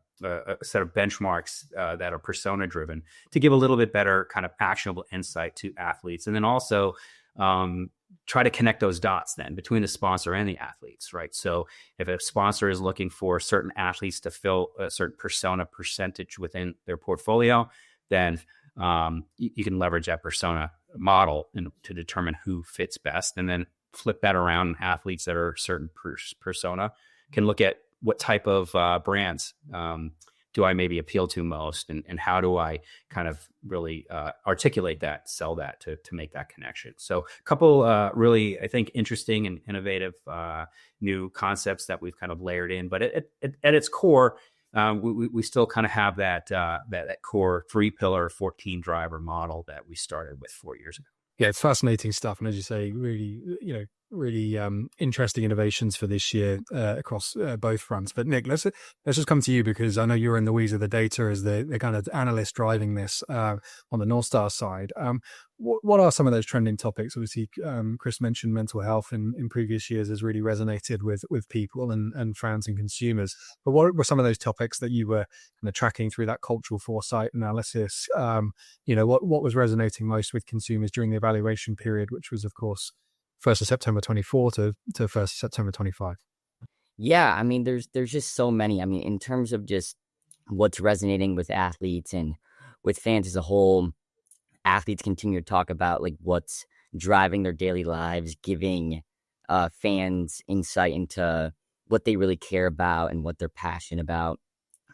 set of benchmarks that are persona driven to give a little bit better kind of actionable insight to athletes. And then also try to connect those dots then between the sponsor and the athletes, right? So if a sponsor is looking for certain athletes to fill a certain persona percentage within their portfolio, then you can leverage that persona model to determine who fits best, and then flip that around. Athletes that are certain persona can look at what type of brands do I maybe appeal to most, and how do I kind of really articulate that, sell that to make that connection. So a couple really, I think, interesting and innovative new concepts that we've kind of layered in. But at its core, we still kind of have that core 3-pillar 14 driver model that we started with 4 years ago. Yeah, it's fascinating stuff. And as you say, really interesting innovations for this year across both fronts. But Nick, let's just come to you, because I know you're in the weeds of the data as the kind of analyst driving this on the North Star side. What are some of those trending topics? Obviously, Chris mentioned mental health in previous years has really resonated with people and fans and consumers. But what were some of those topics that you were kind of tracking through that cultural foresight analysis? What was resonating most with consumers during the evaluation period, which was, of course, 1st of September 24 to 1st of September 25? Yeah, I mean, there's just so many. I mean, in terms of just what's resonating with athletes and with fans as a whole, athletes continue to talk about like what's driving their daily lives, giving fans insight into what they really care about and what they're passionate about.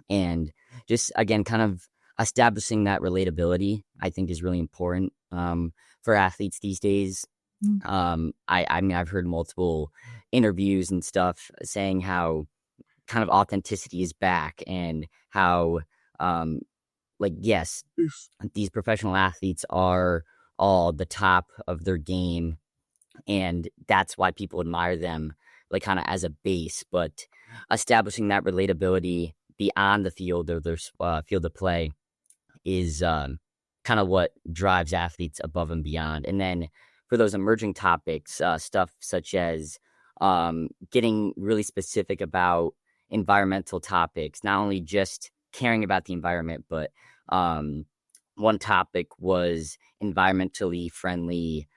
And just, again, kind of establishing that relatability, I think, is really important for athletes these days. I mean, I've heard multiple interviews and stuff saying how kind of authenticity is back and how, like, yes, these professional athletes are all the top of their game, and that's why people admire them, like, kind of as a base. But establishing that relatability beyond the field or their field of play is kind of what drives athletes above and beyond. And then for those emerging topics, stuff such as getting really specific about environmental topics, not only just caring about the environment, but one topic was environmentally friendly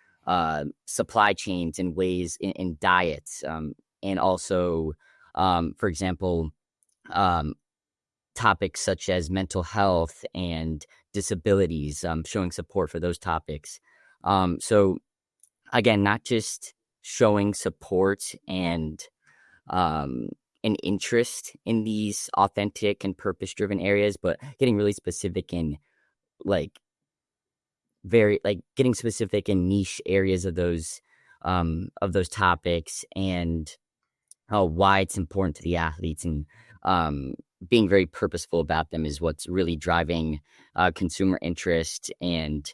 supply chains and ways in diets, and also, for example, topics such as mental health and disabilities, showing support for those topics. So again, not just showing support and an interest in these authentic and purpose-driven areas, but getting really specific in getting specific in niche areas of those topics, and why it's important to the athletes, and being very purposeful about them is what's really driving consumer interest and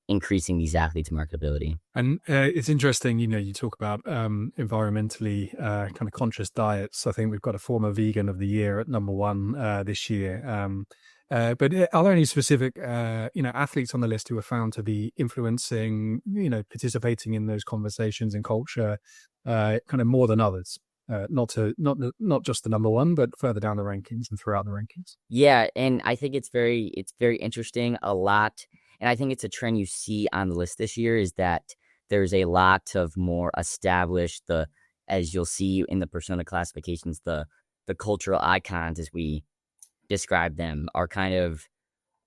increasing these athletes' marketability. And it's interesting, you talk about environmentally kind of conscious diets. I think we've got a former vegan of the year at number 1 this year. But are there any specific, athletes on the list who are found to be influencing, participating in those conversations and culture kind of more than others? Not just the number 1, but further down the rankings and throughout the rankings. Yeah, and I think it's very interesting a lot. And I think it's a trend you see on the list this year is that there's a lot of more established, as you'll see in the persona classifications, the cultural icons, as we describe them, are kind of,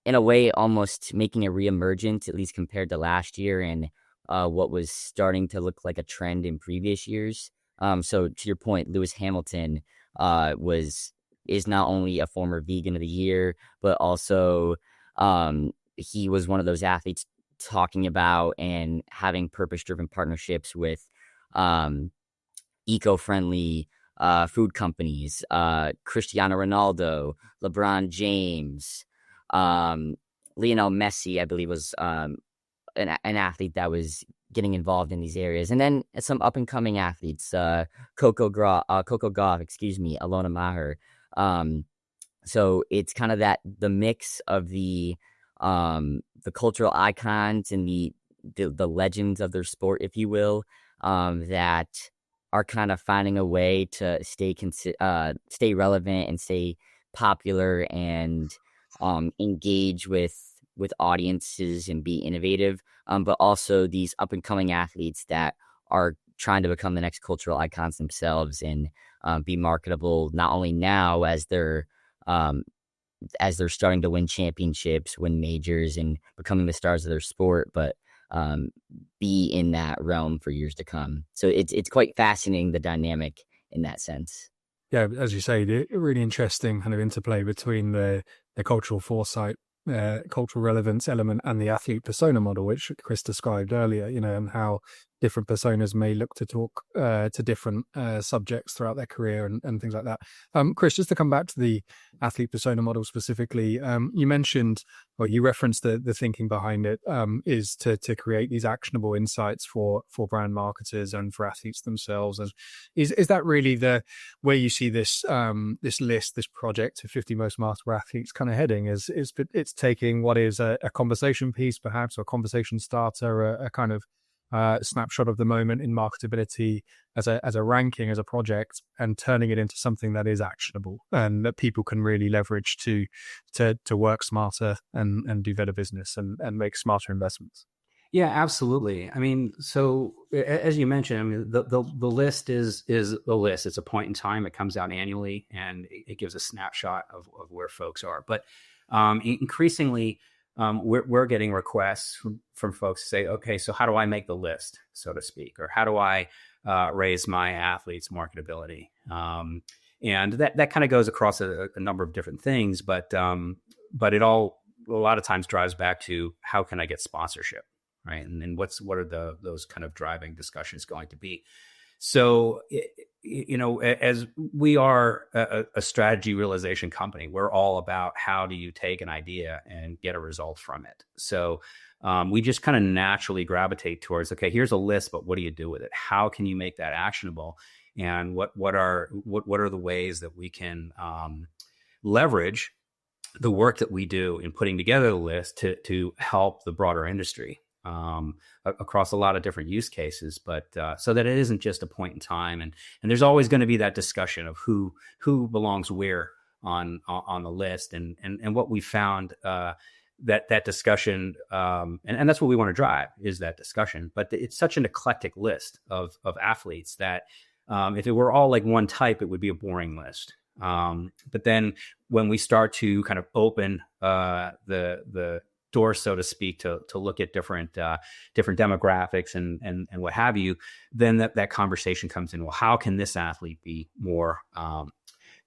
in a way, almost making a reemergence, at least compared to last year and what was starting to look like a trend in previous years. So to your point, Lewis Hamilton is not only a former vegan of the year, but also he was one of those athletes talking about and having purpose-driven partnerships with eco-friendly food companies. Cristiano Ronaldo, LeBron James, Lionel Messi, I believe, was an athlete that was getting involved in these areas. And then some up-and-coming athletes, Coco Gauff, Alona Maher. So it's kind of the mix of the cultural icons and the legends of their sport, if you will, that are kind of finding a way to stay relevant and stay popular and engage with audiences and be innovative, but also these up and coming athletes that are trying to become the next cultural icons themselves and be marketable not only now as they're starting to win championships, win majors, and becoming the stars of their sport, but be in that realm for years to come. So it's quite fascinating, the dynamic in that sense. Yeah, as you say, a really interesting kind of interplay between the cultural foresight, cultural relevance element and the athlete persona model, which Chris described earlier, and how different personas may look to talk to different subjects throughout their career and things like that. Chris, just to come back to the athlete persona model specifically, you mentioned, or you referenced the thinking behind it is to create these actionable insights for brand marketers and for athletes themselves. And is that really where you see this list, this project of 50 most marketable athletes kind of heading? Is it's taking what is a conversation piece, perhaps, or a conversation starter, a kind of snapshot of the moment in marketability as a ranking, as a project, and turning it into something that is actionable and that people can really leverage to work smarter and do better business and make smarter investments. Yeah, absolutely. I mean, so as you mentioned, I mean, the list is a list. It's a point in time. It comes out annually, and it gives a snapshot of where folks are. But increasingly, we're getting requests from folks to say, okay, so how do I make the list, so to speak, or how do I raise my athletes' marketability? And that kind of goes across a number of different things, but it all a lot of times drives back to how can I get sponsorship, right? And then what are those kind of driving discussions going to be? So, as we are a strategy realization company, we're all about how do you take an idea and get a result from it. So we just kind of naturally gravitate towards, okay, here's a list, but what do you do with it? How can you make that actionable? And what are the ways that we can leverage the work that we do in putting together the list to help the broader industry across a lot of different use cases, but so that it isn't just a point in time, and there's always going to be that discussion of who belongs where on the list, and what we found that discussion, and that's what we want to drive, is that discussion. But it's such an eclectic list of athletes that if it were all like one type, it would be a boring list. But then when we start to kind of open the door, so to speak, to look at different demographics and what have you, then that conversation comes in. Well, how can this athlete be more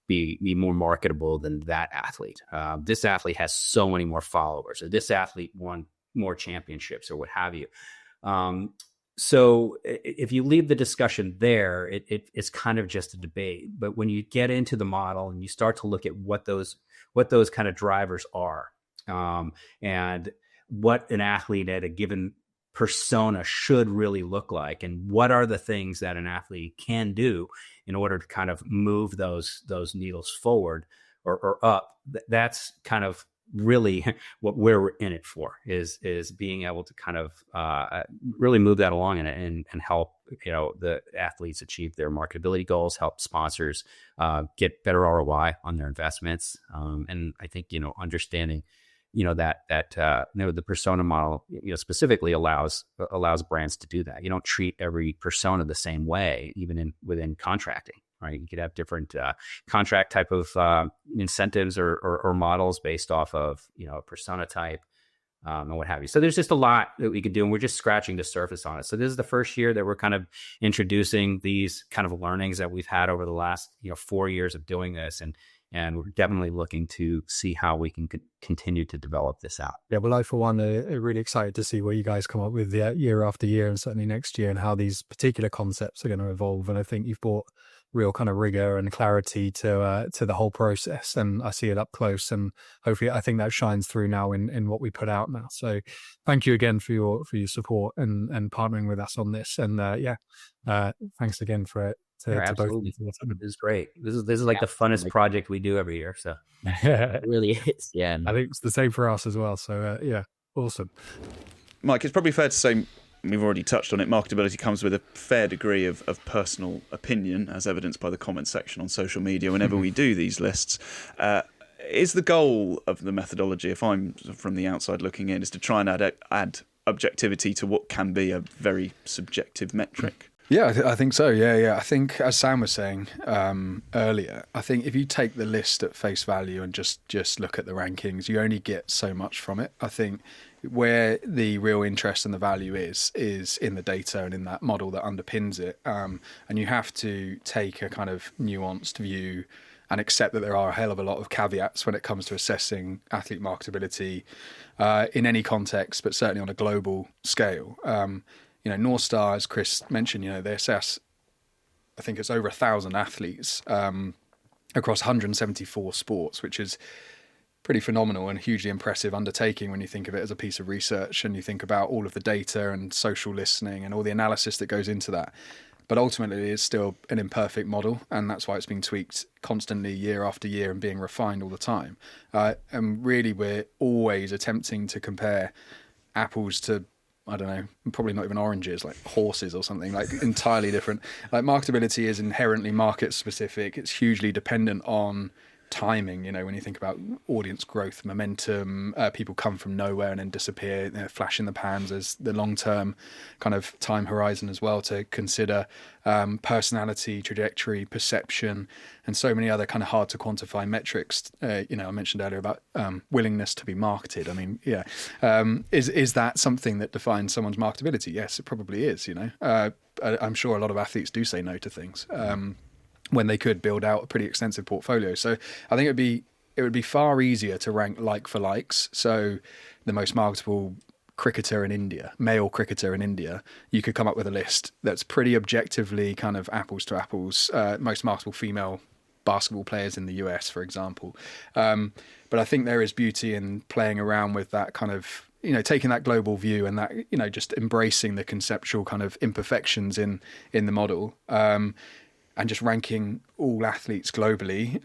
marketable than that athlete? This athlete has so many more followers, or this athlete won more championships, or what have you. So if you leave the discussion there, it's kind of just a debate. But when you get into the model and you start to look at what those kind of drivers are, and what an athlete at a given persona should really look like, and what are the things that an athlete can do in order to kind of move those needles forward or up, that's kind of really what we're in it for, is being able to kind of really move that along and help the athletes achieve their marketability goals, help sponsors get better ROI on their investments, and I think understanding that the persona model specifically allows brands to do that. You don't treat every persona the same way, even within contracting. Right, you could have different contract type of incentives or models based off of a persona type and what have you. So there's just a lot that we could do, and we're just scratching the surface on it. So this is the first year that we're kind of introducing these kind of learnings that we've had over the last 4 years of doing this, and we're definitely looking to see how we can continue to develop this out. Yeah, well, I for one are really excited to see what you guys come up with year after year, and certainly next year, and how these particular concepts are going to evolve. And I think you've brought real kind of rigor and clarity to the whole process, and I see it up close, and hopefully I think that shines through now in what we put out now. So thank you again for your support and partnering with us on this, and thanks again for it. Absolutely. This is great. This is like the funnest project we do every year. So it really is. Yeah, I think it's the same for us as well. So awesome. Mike, it's probably fair to say, we've already touched on it, marketability comes with a fair degree of personal opinion, as evidenced by the comment section on social media whenever we do these lists. Is the goal of the methodology, if I'm from the outside looking in, is to try and add objectivity to what can be a very subjective metric? Yeah, I think so. Yeah. I think, as Sam was saying earlier, I think if you take the list at face value and just look at the rankings, you only get so much from it. I think where the real interest and the value is in the data and in that model that underpins it. And you have to take a kind of nuanced view and accept that there are a hell of a lot of caveats when it comes to assessing athlete marketability in any context, but certainly on a global scale. North Star, as Chris mentioned, they assess, I think it's over 1,000 athletes across 174 sports, which is pretty phenomenal and hugely impressive undertaking when you think of it as a piece of research and you think about all of the data and social listening and all the analysis that goes into that. But ultimately, it's still an imperfect model, and that's why it's being tweaked constantly year after year and being refined all the time. And really, we're always attempting to compare apples to, I don't know, probably not even oranges, like horses or something, like entirely different. Like marketability is inherently market specific. It's hugely dependent on timing, when you think about audience growth, momentum, people come from nowhere and then disappear, flash in the pans as the long-term kind of time horizon as well to consider, personality, trajectory, perception, and so many other kind of hard to quantify metrics. I mentioned earlier about willingness to be marketed. I mean, is that something that defines someone's marketability? Yes, it probably is. I'm sure a lot of athletes do say no to things when they could build out a pretty extensive portfolio. So I think it would be far easier to rank like for likes. So the most marketable cricketer in India, male cricketer in India, you could come up with a list that's pretty objectively kind of apples to apples. Most marketable female basketball players in the US, for example. But I think there is beauty in playing around with that kind of, taking that global view and that, just embracing the conceptual kind of imperfections in the model. And just ranking all athletes globally,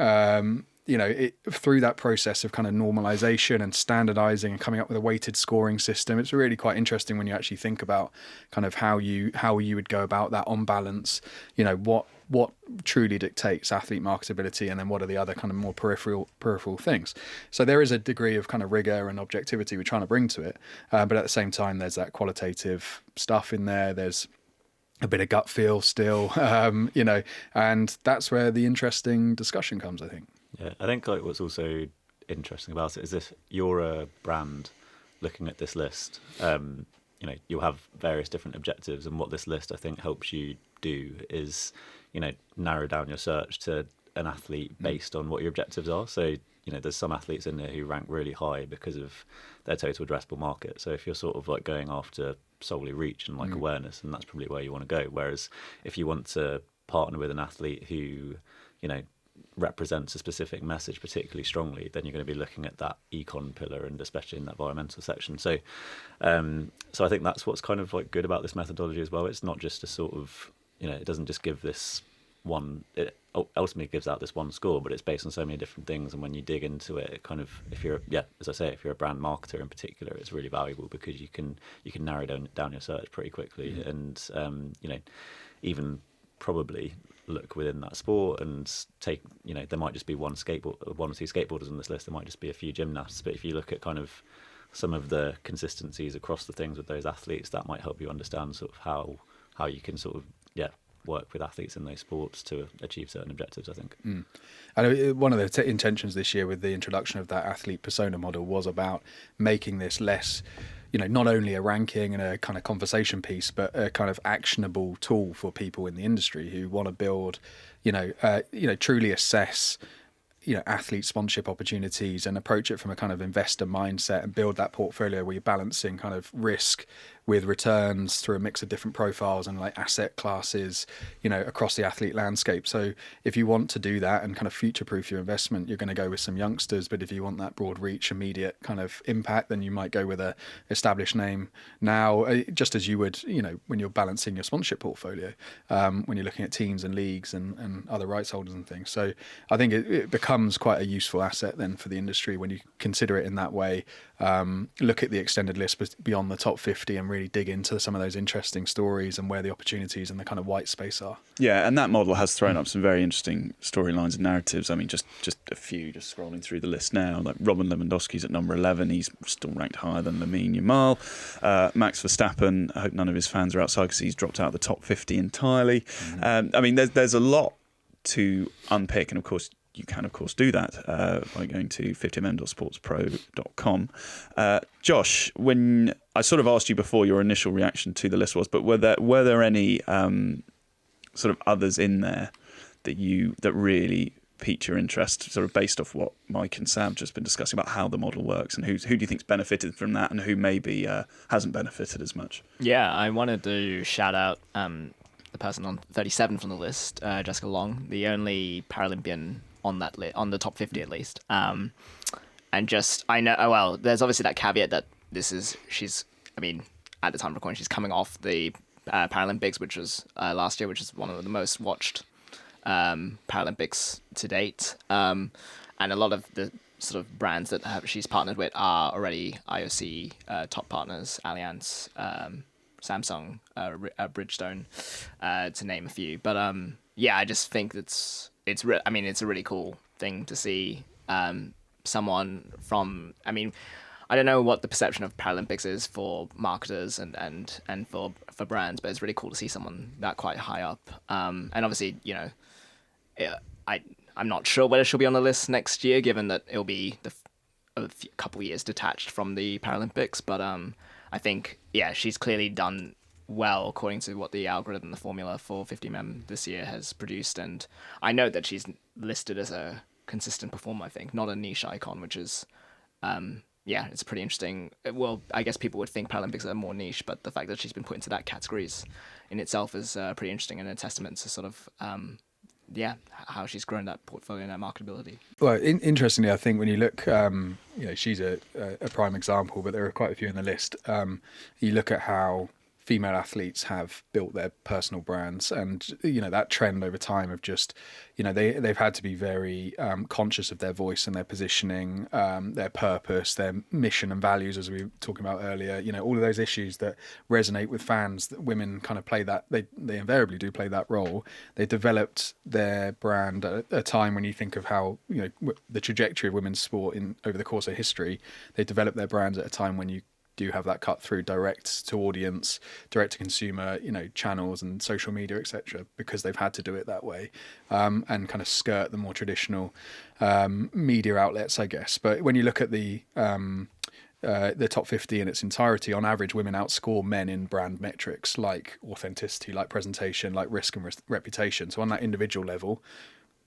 through that process of kind of normalization and standardizing and coming up with a weighted scoring system. It's really quite interesting when you actually think about kind of how you would go about that on balance, what truly dictates athlete marketability, and then what are the other kind of more peripheral things. So there is a degree of kind of rigor and objectivity we're trying to bring to it. But at the same time, there's that qualitative stuff in there. There's a bit of gut feel still, and that's where the interesting discussion comes, I think. Yeah, I think like what's also interesting about it is if you're a brand looking at this list, you'll have various different objectives, and what this list I think helps you do is, narrow down your search to an athlete based on what your objectives are. So, there's some athletes in there who rank really high because of their total addressable market. So if you're sort of like going after solely reach and like awareness, and that's probably where you want to go. Whereas if you want to partner with an athlete who, represents a specific message particularly strongly, then you're going to be looking at that econ pillar, and especially in that environmental section. So I think that's what's kind of like good about this methodology as well. It's not just a sort of, it doesn't just give this one, it ultimately gives out this one score, but it's based on so many different things. And when you dig into it, it kind of, if you're a brand marketer in particular, it's really valuable because you can narrow down your search pretty quickly, and even probably look within that sport and take, there might just be one or two skateboarders on this list, there might just be a few gymnasts, but if you look at kind of some of the consistencies across the things with those athletes, that might help you understand sort of how you can sort of work with athletes in those sports to achieve certain objectives, I think. And one of the intentions this year with the introduction of that athlete persona model was about making this less, not only a ranking and a kind of conversation piece, but a kind of actionable tool for people in the industry who want to build, truly assess, athlete sponsorship opportunities and approach it from a kind of investor mindset and build that portfolio where you're balancing kind of risk with returns through a mix of different profiles and like asset classes, across the athlete landscape. So if you want to do that and kind of future-proof your investment, you're going to go with some youngsters. But if you want that broad reach, immediate kind of impact, then you might go with a established name now, just as you would, when you're balancing your sponsorship portfolio, when you're looking at teams and leagues and other rights holders and things. So I think it becomes quite a useful asset then for the industry when you consider it in that way. Look at the extended list beyond the top 50 and really dig into some of those interesting stories and where the opportunities and the kind of white space are. Yeah, and that model has thrown up some very interesting storylines and narratives. I mean, just a few, just scrolling through the list now, like Robin Lewandowski's at number 11. He's still ranked higher than Lamine Yamal. Max Verstappen, I hope none of his fans are outside because he's dropped out of the top 50 entirely. I mean, there's a lot to unpick, and of course, you can, of course, do that by going to 50mm.sportspro.com. Josh, when I sort of asked you before your initial reaction to the list was, but were there any sort of others in there that really piqued your interest, sort of based off what Mike and Sam just been discussing about how the model works, and who do you think's benefited from that, and who maybe hasn't benefited as much? Yeah, I wanted to shout out the person on 37 from the list, Jessica Long, the only Paralympian on that on the top 50 at least. And just, I know, well, there's obviously that caveat that she's at the time of recording, she's coming off the Paralympics, which was last year, which is one of the most watched Paralympics to date. And a lot of the sort of brands that she's partnered with are already IOC top partners, Allianz, Samsung, Bridgestone, to name a few. But I just think it's a really cool thing to see someone from. I mean, I don't know what the perception of Paralympics is for marketers and for brands, but it's really cool to see someone that quite high up. And obviously, I'm not sure whether she'll be on the list next year, given that it'll be a couple years detached from the Paralympics. But I think, she's clearly done well according to what the algorithm, the formula for 50mm this year has produced. And I know that she's listed as a consistent performer, I think, not a niche icon, which is, it's pretty interesting. Well, I guess people would think Paralympics are more niche, but the fact that she's been put into that category in itself is pretty interesting and a testament to sort of, how she's grown that portfolio and that marketability. Well, interestingly, I think when you look, she's a prime example, but there are quite a few in the list. You look at how female athletes have built their personal brands, and that trend over time of just they've had to be very conscious of their voice and their positioning, their purpose, their mission and values, as we were talking about earlier. All of those issues that resonate with fans, that women kind of play that, they invariably do play that role. They developed their brand at a time when you think of how the trajectory of women's sport over the course of history. They developed their brands at a time when you do have that cut through direct to audience, direct to consumer, channels and social media, etc., because they've had to do it that way, and kind of skirt the more traditional media outlets, I guess. But when you look at the top 50 in its entirety, on average, women outscore men in brand metrics like authenticity, like presentation, like risk and reputation. So on that individual level,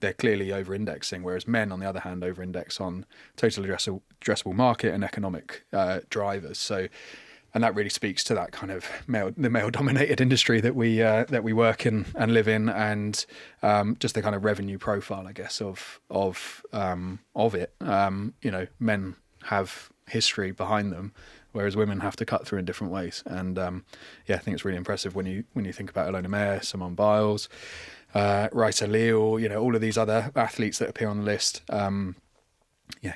they're clearly over-indexing, whereas men, on the other hand, over-index on total addressable market and economic drivers. So, and that really speaks to that kind of male-dominated industry that we work in and live in, and just the kind of revenue profile, I guess, of it. Men have history behind them, whereas women have to cut through in different ways. And I think it's really impressive when you think about Ilona Mayer, Simone Biles, Rita Leal, all of these other athletes that appear on the list.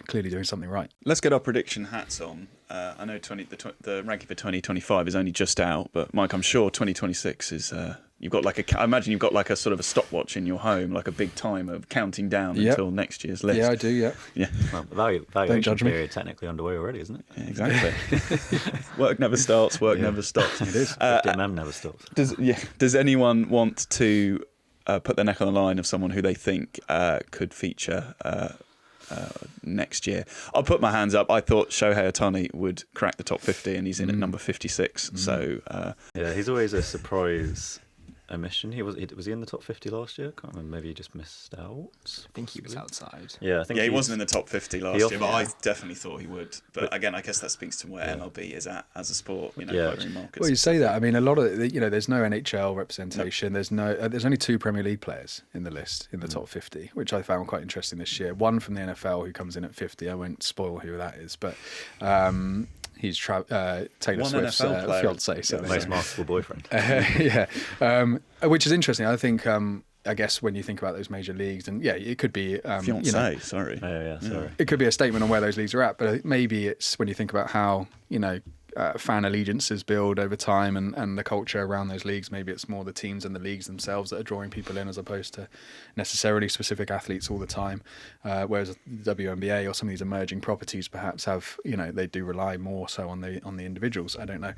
Clearly doing something right. Let's get our prediction hats on. I know the ranking for 2025 is only just out, but Mike, I'm sure 2026 is. You've got I imagine you've got like a sort of a stopwatch in your home, like a big timer counting down until next year's list. Yeah, I do. Yeah. Well, the valuation period technically underway already, isn't it? Yeah, exactly. Work never starts. Work never stops. It is. 50mm never stops. Does anyone want to put their neck on the line of someone who they think could feature next year? I'll put my hands up. I thought Shohei Ohtani would crack the top 50, and he's in at number 56. So he's always a surprise omission. Was he in the top 50 last year? Can't remember. Maybe he just missed out. I think he was outside. Yeah, I think he wasn't in the top 50 last year, but I definitely thought he would. But again, I guess that speaks to where MLB is at as a sport. Markets. Well, you say that. I mean, a lot of there's no NHL representation. No. There's only 2 Premier League players in the list in the top 50, which I found quite interesting this year. One from the NFL who comes in at 50. I won't spoil who that is, but. He's Taylor Swift's fiance, so most marketable boyfriend. Which is interesting. I think, I guess when you think about those major leagues, and it could be fiance. Sorry. Sorry. It could be a statement on where those leagues are at, but maybe it's when you think about how fan allegiances build over time and the culture around those leagues. Maybe it's more the teams and the leagues themselves that are drawing people in, as opposed to necessarily specific athletes all the time. Whereas the WNBA or some of these emerging properties perhaps have, they do rely more so on the individuals. I don't know.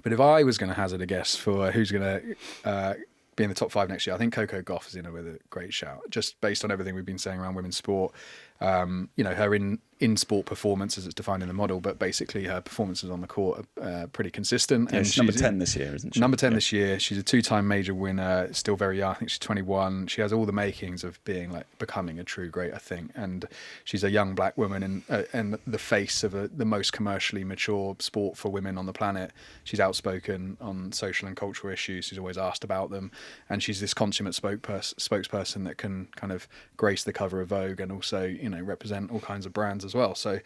But if I was going to hazard a guess for who's going to be in the top 5 next year, I think Coco Gauff is in with a great shout, just based on everything we've been saying around women's sport. Her in-sport performance as it's defined in the model, but basically her performances on the court are pretty consistent. Yeah, and she's number 10 this year, isn't she? Number 10 this year. She's a 2-time major winner, still very young. I think she's 21. She has all the makings of being becoming a true great, I think. And she's a young black woman and the face of the most commercially mature sport for women on the planet. She's outspoken on social and cultural issues. She's always asked about them. And she's this consummate spokesperson that can kind of grace the cover of Vogue and also, represent all kinds of brands as well. So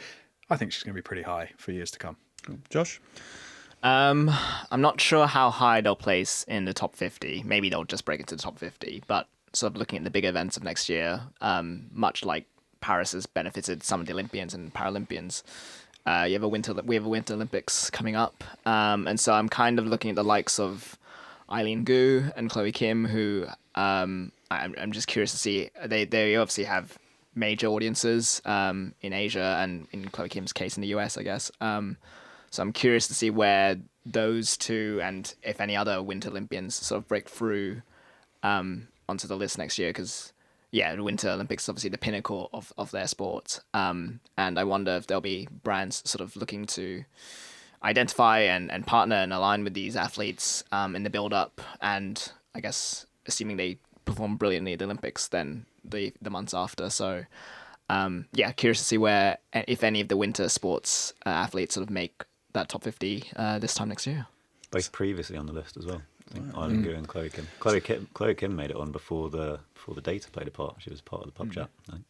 I think she's going to be pretty high for years to come. Josh? I'm not sure how high they'll place in the top 50. Maybe they'll just break into the top 50. But sort of looking at the big events of next year, much like Paris has benefited some of the Olympians and Paralympians, we have a Winter Olympics coming up. And so I'm kind of looking at the likes of Eileen Gu and Chloe Kim, who I'm just curious to see. They obviously have major audiences in Asia and in Chloe Kim's case in the US, I guess. So I'm curious to see where those two and if any other Winter Olympians sort of break through onto the list next year, because the Winter Olympics is obviously the pinnacle of their sport. And I wonder if there'll be brands sort of looking to identify and partner and align with these athletes in the build-up, and I guess assuming they perform brilliantly at the Olympics, then the months after. So curious to see where, if any of the winter sports athletes sort of make that top 50 this time next year. Both previously on the list as well. I think Island Gu and Chloe Kim. Chloe Kim made it on before the data played a part. She was part of the pub chat. Right?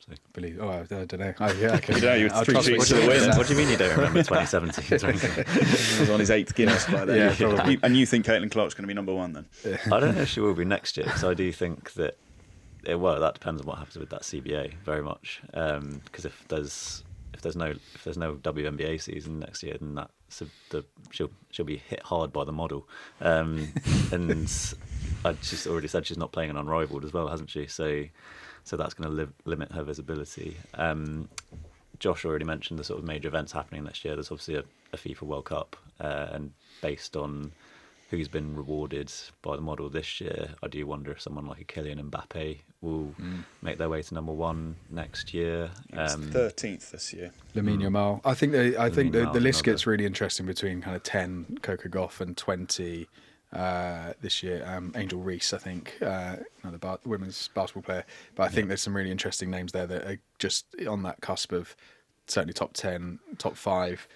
So. I don't know. I can, you were 3 cheeks to the win. What do you mean you don't remember 2017's ranking? He was on his 8th Guinness by then. Yeah, and you think Caitlin Clark's going to be number 1 then? Yeah. I don't know if she will be next year, because I do think that that depends on what happens with that CBA very much. Because if there's no WNBA season next year, then she'll be hit hard by the model. And she's already said she's not playing an unrivaled as well, hasn't she? So that's going to limit her visibility. Josh already mentioned the sort of major events happening next year. There's obviously a FIFA World Cup, and based on who's been rewarded by the model this year, I do wonder if someone like a Kylian Mbappe will make their way to number 1 next year. It's 13th this year. Lamine Yamal. I think the list gets really interesting between kind of 10 Coco Gauff and 20 this year. Angel Reese, I think, another women's basketball player. But I think there's some really interesting names there that are just on that cusp of certainly top 10, top 5.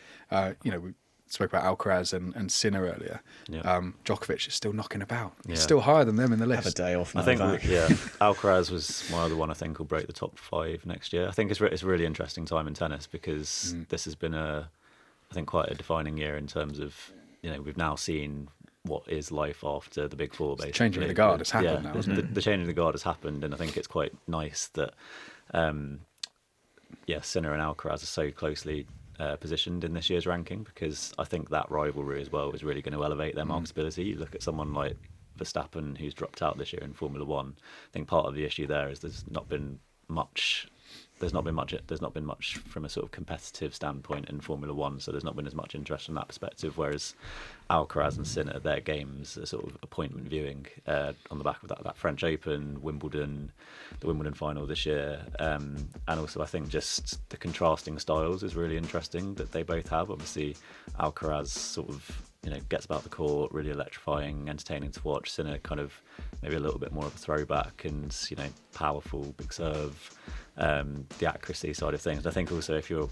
We spoke about Alcaraz and Sinner earlier. Yeah. Djokovic is still knocking about. He's still higher than them in the list. Have a day off. I think, Alcaraz was my other one, I think, will break the top 5 next year. I think it's a really interesting time in tennis, because this has been quite a defining year in terms of, we've now seen what is life after the Big Four, basically. Changing of the guard has happened now, hasn't it? The changing of the guard has happened, and I think it's quite nice that, Sinner and Alcaraz are so closely positioned in this year's ranking, because I think that rivalry as well is really going to elevate their marketability. You look at someone like Verstappen, who's dropped out this year in Formula One. I think part of the issue there is there's not been much from a sort of competitive standpoint in Formula One, so there's not been as much interest from that perspective, whereas Alcaraz and Sinner, their games are sort of appointment viewing on the back of that French Open, Wimbledon, the Wimbledon final this year, and also I think just the contrasting styles is really interesting that they both have. Obviously Alcaraz sort of gets about the court, really electrifying, entertaining to watch. Sinner kind of maybe a little bit more of a throwback and powerful, big serve, the accuracy side of things. I think also if you're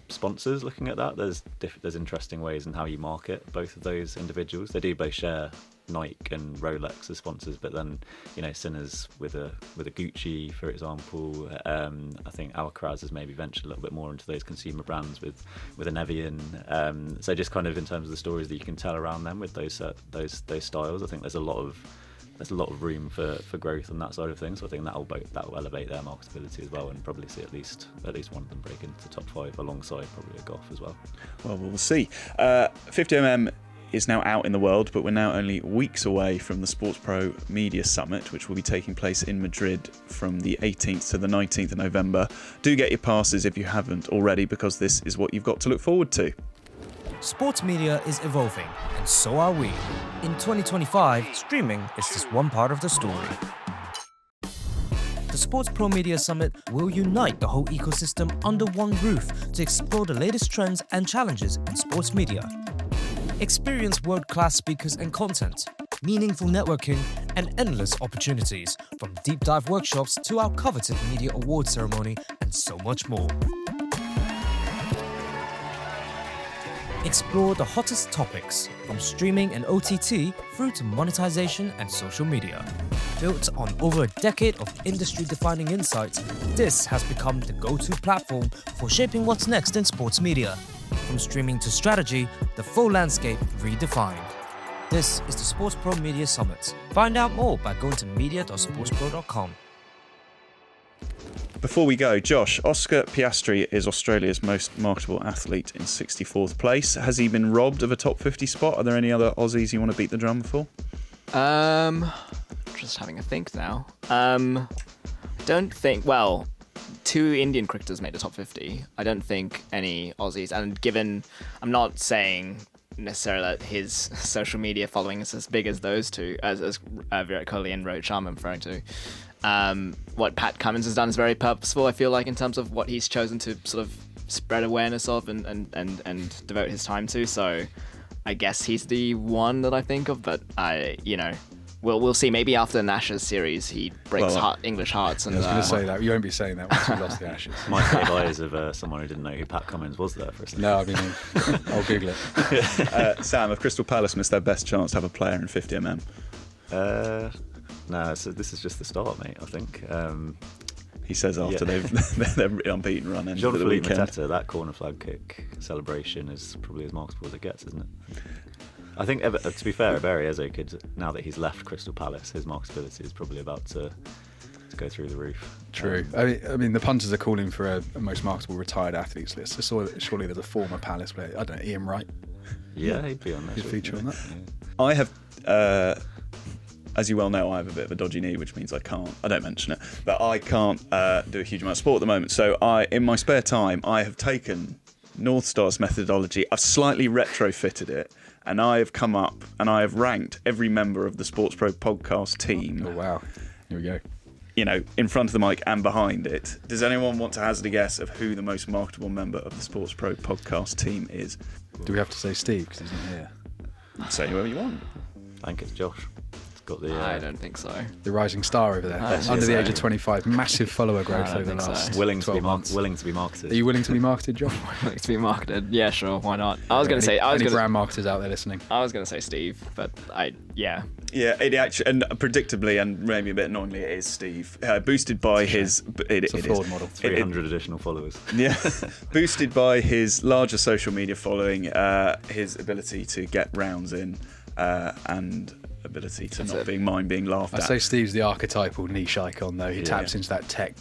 sponsors looking at that, there's interesting ways in how you market both of those individuals. They do both share Nike and Rolex as sponsors, but then Sinner's with a Gucci, for example. I think Alcaraz has maybe ventured a little bit more into those consumer brands with an Evian. So just kind of in terms of the stories that you can tell around them with those styles, I think there's a lot of room for growth on that side of things. So I think that will elevate their marketability as well, and probably see at least one of them break into the top 5 alongside probably a Gauff as well. Well, we'll see. 50mm is now out in the world, but we're now only weeks away from the SportsPro Media Summit, which will be taking place in Madrid from the 18th to the 19th of November. Do get your passes if you haven't already, because this is what you've got to look forward to. Sports media is evolving, and so are we. In 2025, streaming is just one part of the story. The SportsPro Media Summit will unite the whole ecosystem under one roof to explore the latest trends and challenges in sports media. Experience world-class speakers and content, meaningful networking, and endless opportunities, from deep dive workshops to our coveted media awards ceremony, and so much more. Explore the hottest topics, from streaming and OTT through to monetization and social media. Built on over a decade of industry-defining insights, this has become the go-to platform for shaping what's next in sports media. From streaming to strategy, the full landscape redefined. This is the SportsPro Media Summit. Find out more by going to media.sportspro.com. Before we go, Josh, Oscar Piastri is Australia's most marketable athlete in 64th place. Has he been robbed of a top 50 spot? Are there any other Aussies you want to beat the drum for? just having a think now. Don't think. Well, 2 Indian cricketers made the top 50. I don't think any Aussies. And given, I'm not saying necessarily that his social media following is as big as those two, as Virat Kohli and Rohit Sharma I'm referring to. What Pat Cummins has done is very purposeful, I feel like, in terms of what he's chosen to sort of spread awareness of and devote his time to. So I guess he's the one that I think of, but we'll see. Maybe after the Ashes series, he breaks English hearts. And I was going to say that. You won't be saying that once we lost the Ashes. Might save eyes of someone who didn't know who Pat Cummins was there for a second. No, I mean, I'll Google it. Sam, have Crystal Palace missed their best chance to have a player in 50mm? No, so this is just the start, mate, I think. He says after they're unbeaten run end of the weekend. Mateta, that corner flag kick celebration is probably as marketable as it gets, isn't it? I think, to be fair, Ebere Eze could, now that he's left Crystal Palace, his marketability is probably about to go through the roof. True. I mean, the punters are calling for a most marketable retired athletes list. So surely there's a former Palace player. I don't know, Ian Wright. Yeah, he'd be on there. He'd feature on that. Yeah. I have, as you well know, I have a bit of a dodgy knee, which means I don't mention it, but I can't do a huge amount of sport at the moment. So in my spare time, I have taken North Star's methodology. I've slightly retrofitted it. And I have come up and I have ranked every member of the SportsPro podcast team. Oh, wow. Here we go. In front of the mic and behind it. Does anyone want to hazard a guess of who the most marketable member of the SportsPro podcast team is? Do we have to say Steve because he's not here? Say whoever you want. I think it's Josh. Got the, I don't think so. The rising star over there, under the age of 25, massive follower growth over the last willing to 12 months. Willing to be marketed. Are you willing to be marketed, Josh? Willing to be marketed? Yeah, sure. Why not? Any brand marketers out there listening? I was going to say Steve, but Yeah, it actually, and predictably, and maybe a bit annoyingly, it is Steve. Boosted by his... It's a fraud model. 300 additional followers. Yeah. Boosted by his larger social media following, his ability to get rounds in, and ability to being laughed at. I say Steve's the archetypal niche icon, though. He taps into that tech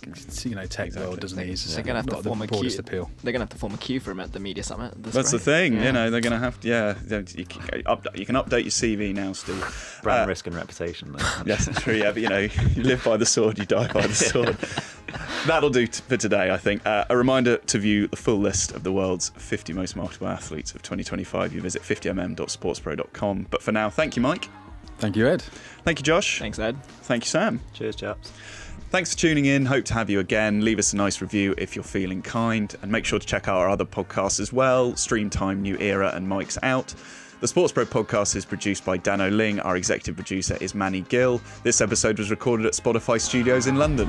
world, doesn't he? They're going to have to form a queue. They're going to have to form a queue for him at the media summit. That's the thing, they're going to have to. Yeah, you can update your CV now, Steve. Brand risk and reputation, though. Yes, true. Yeah, but you live by the sword, you die by the sword. That'll do for today, I think. A reminder to view the full list of the world's 50 most marketable athletes of 2025. You visit 50mm.sportspro.com. But for now, thank you, Mike. Thank you, Ed. Thank you, Josh. Thanks, Ed. Thank you, Sam. Cheers, chaps. Thanks for tuning in. Hope to have you again. Leave us a nice review if you're feeling kind. And make sure to check out our other podcasts as well. Stream Time, New Era and Mike's Out. The SportsPro Podcast is produced by Dano Ling. Our executive producer is Manny Gill. This episode was recorded at Spotify Studios in London.